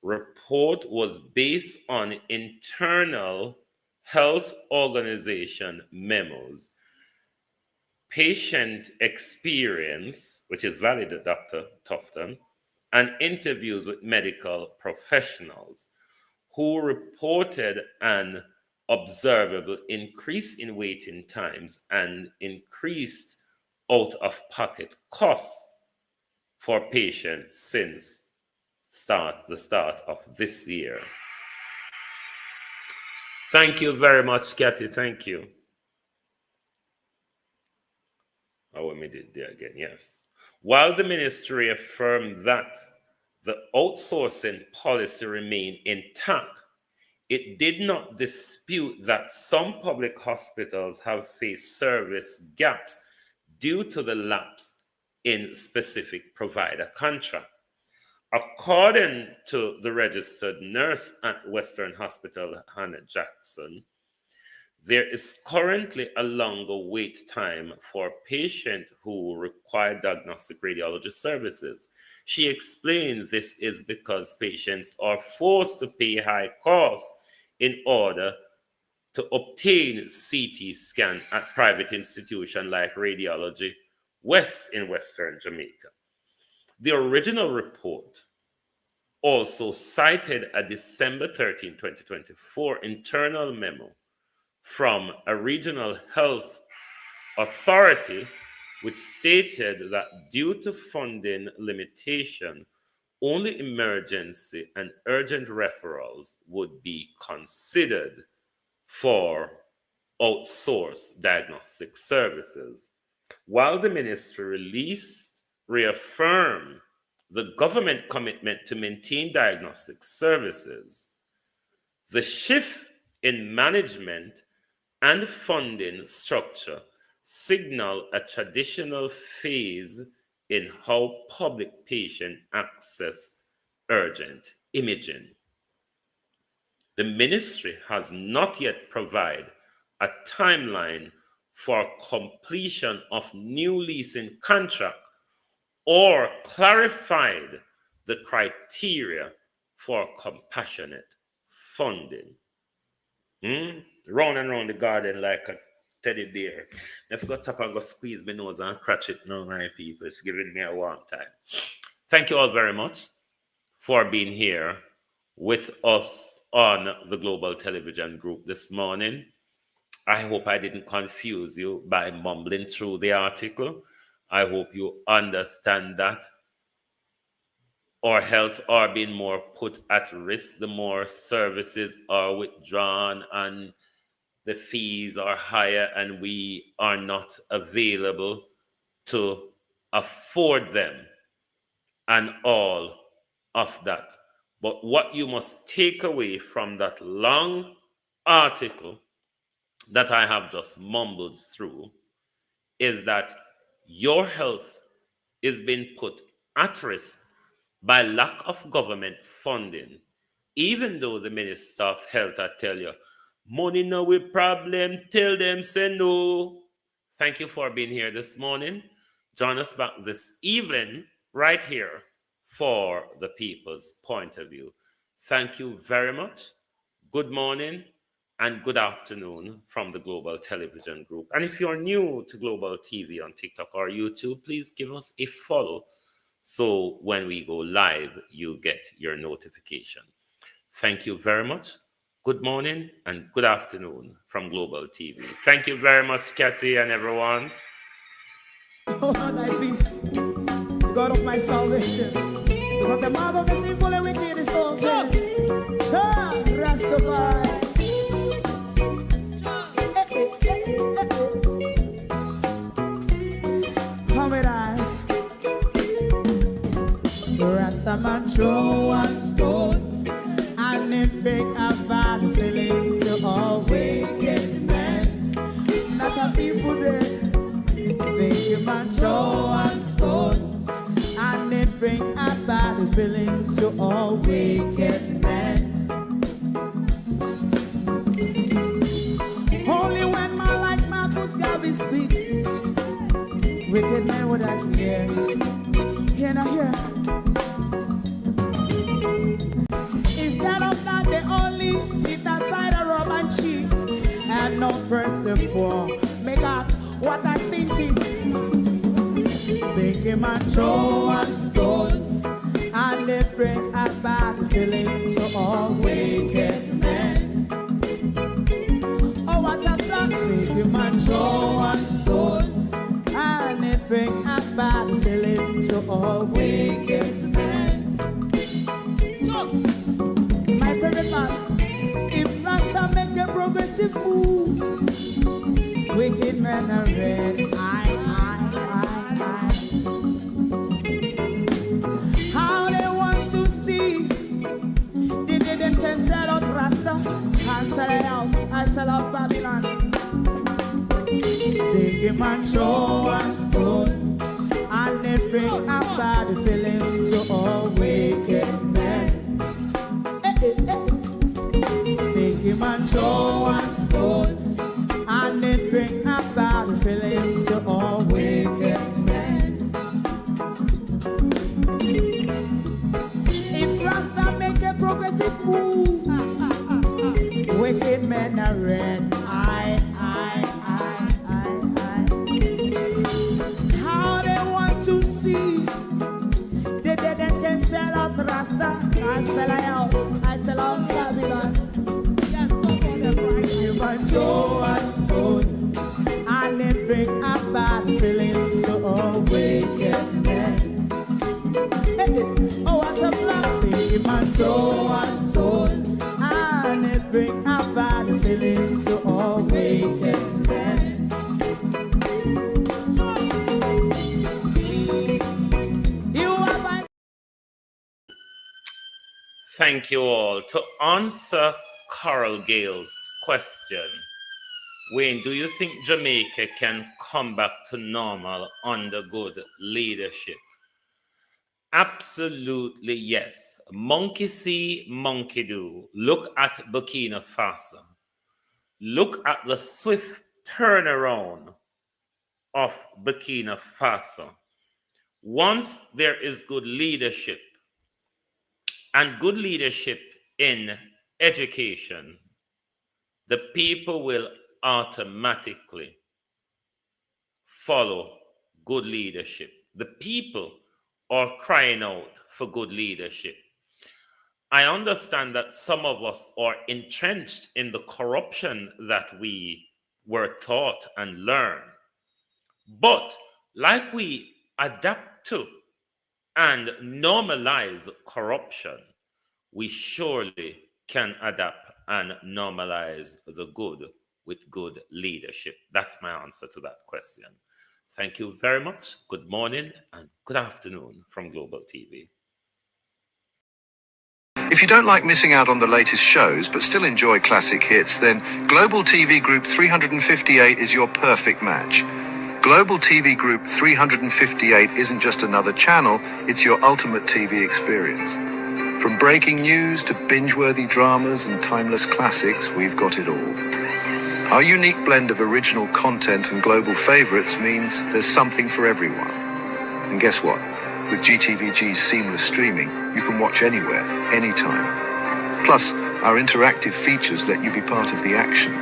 report was based on internal health organization memos, patient experience, which is valid, Dr. Tufton, and interviews with medical professionals who reported an observable increase in waiting times and increased out-of-pocket costs for patients since the start of this year. Thank you very much, Kathy. Thank you. Oh, we did there again, yes. While the ministry affirmed that the outsourcing policy remained intact, it did not dispute that some public hospitals have faced service gaps due to the lapse in specific provider contract. According to the registered nurse at Western Hospital, Hannah Jackson, there is currently a longer wait time for patients who require diagnostic radiology services. She explained this is because patients are forced to pay high costs in order to obtain CT scan at private institutions like Radiology West in Western Jamaica. The original report also cited a December 13, 2024 internal memo from a regional health authority which stated that due to funding limitation, only emergency and urgent referrals would be considered for outsourced diagnostic services. While the ministry reaffirmed the government commitment to maintain diagnostic services, the shift in management and funding structure signal a traditional phase in how public patient access urgent imaging. The ministry has not yet provided a timeline for completion of new leasing contract or clarified the criteria for compassionate funding. Round and round the garden like a teddy bear. If I got up and go squeeze my nose and scratch it now, my people, it's giving me a warm time. Thank you all very much for being here with us on the Global Television Group this morning. I hope I didn't confuse you by mumbling through the article. I hope you understand that our health are being more put at risk the more services are withdrawn and the fees are higher and we are not available to afford them and all of that. But what you must take away from that long article that I have just mumbled through is that your health is being put at risk by lack of government funding, even though the Minister of Health, I tell you, money no we problem, tell them say no. Thank you for being here this morning. Join us back this evening right here for the people's point of view. Thank you very much. Good morning and good afternoon from the Global Television Group. And if you're new to Global TV on TikTok or YouTube, please give us a follow so when we go live, you get your notification. Thank you very much. Good morning and good afternoon from Global TV. Thank you very much, Kathy and everyone. Oh, thy peace, the God of my salvation, because the mouth of the sinful and wicked is open. Rastafari. Come with I. Rastaman throw one stone and it pick a bad feeling to all wicked men. That's a people day. Make a man throw one stone and it bring a bad feeling to all wicked men. Only when man like Marcus Garvey speak, wicked men would I hear. Hear now hear. Instead of that, they only sit aside and rub and cheat and not press the poor. Make up what I seen to. Make a man throw one stone and they bring a bad feeling to all wicked men. Oh, what a plan. Make a man throw one stone and they bring a bad feeling to all wicked men. My favorite man, if Rasta make a progressive move, wicked men are red. How they want to see the day them can sell out Rasta and sell it out. I sell out Babylon. They give man throw one stone and they bring a bad feeling to all wicked men. They give man throw one stone and they bring a bad feeling to all wicked men. If Rasta make a progressive move, wicked men are red. How they want to see the dead can sell out Rasta. I sell a house, I sell out Babylon. Just stop on the Friday. You might throw a stone and they bring a bad feeling to all wicked men. Oh, what a black thing. Man throw one stone and it bring a bad feeling to all wicked men. Thank you all. To answer Carol Gale's question, Wayne, do you think Jamaica can come back to normal under good leadership? Absolutely yes. Monkey see, monkey do. Look at Burkina Faso. Look at the swift turnaround of Burkina Faso. Once there is good leadership, and good leadership in education, the people will automatically follow good leadership. The people are crying out for good leadership. I understand that some of us are entrenched in the corruption that we were taught and learned. But like we adapt to and normalize corruption, we surely can adapt and normalize the good with good leadership. That's my answer to that question. Thank you very much. Good morning and good afternoon from Global TV. If you don't like missing out on the latest shows but still enjoy classic hits, then Global TV Group 358 is your perfect match. Global TV Group 358 isn't just another channel, it's your ultimate TV experience. From breaking news to binge-worthy dramas and timeless classics, we've got it all. Our unique blend of original content and global favorites means there's something for everyone. And guess what? With GTVG's seamless streaming, you can watch anywhere, anytime. Plus, our interactive features let you be part of the action.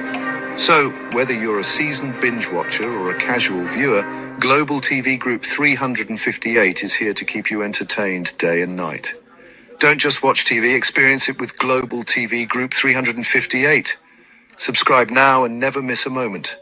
So, whether you're a seasoned binge watcher or a casual viewer, Global TV Group 358 is here to keep you entertained day and night. Don't just watch TV, experience it with Global TV Group 358. Subscribe now and never miss a moment.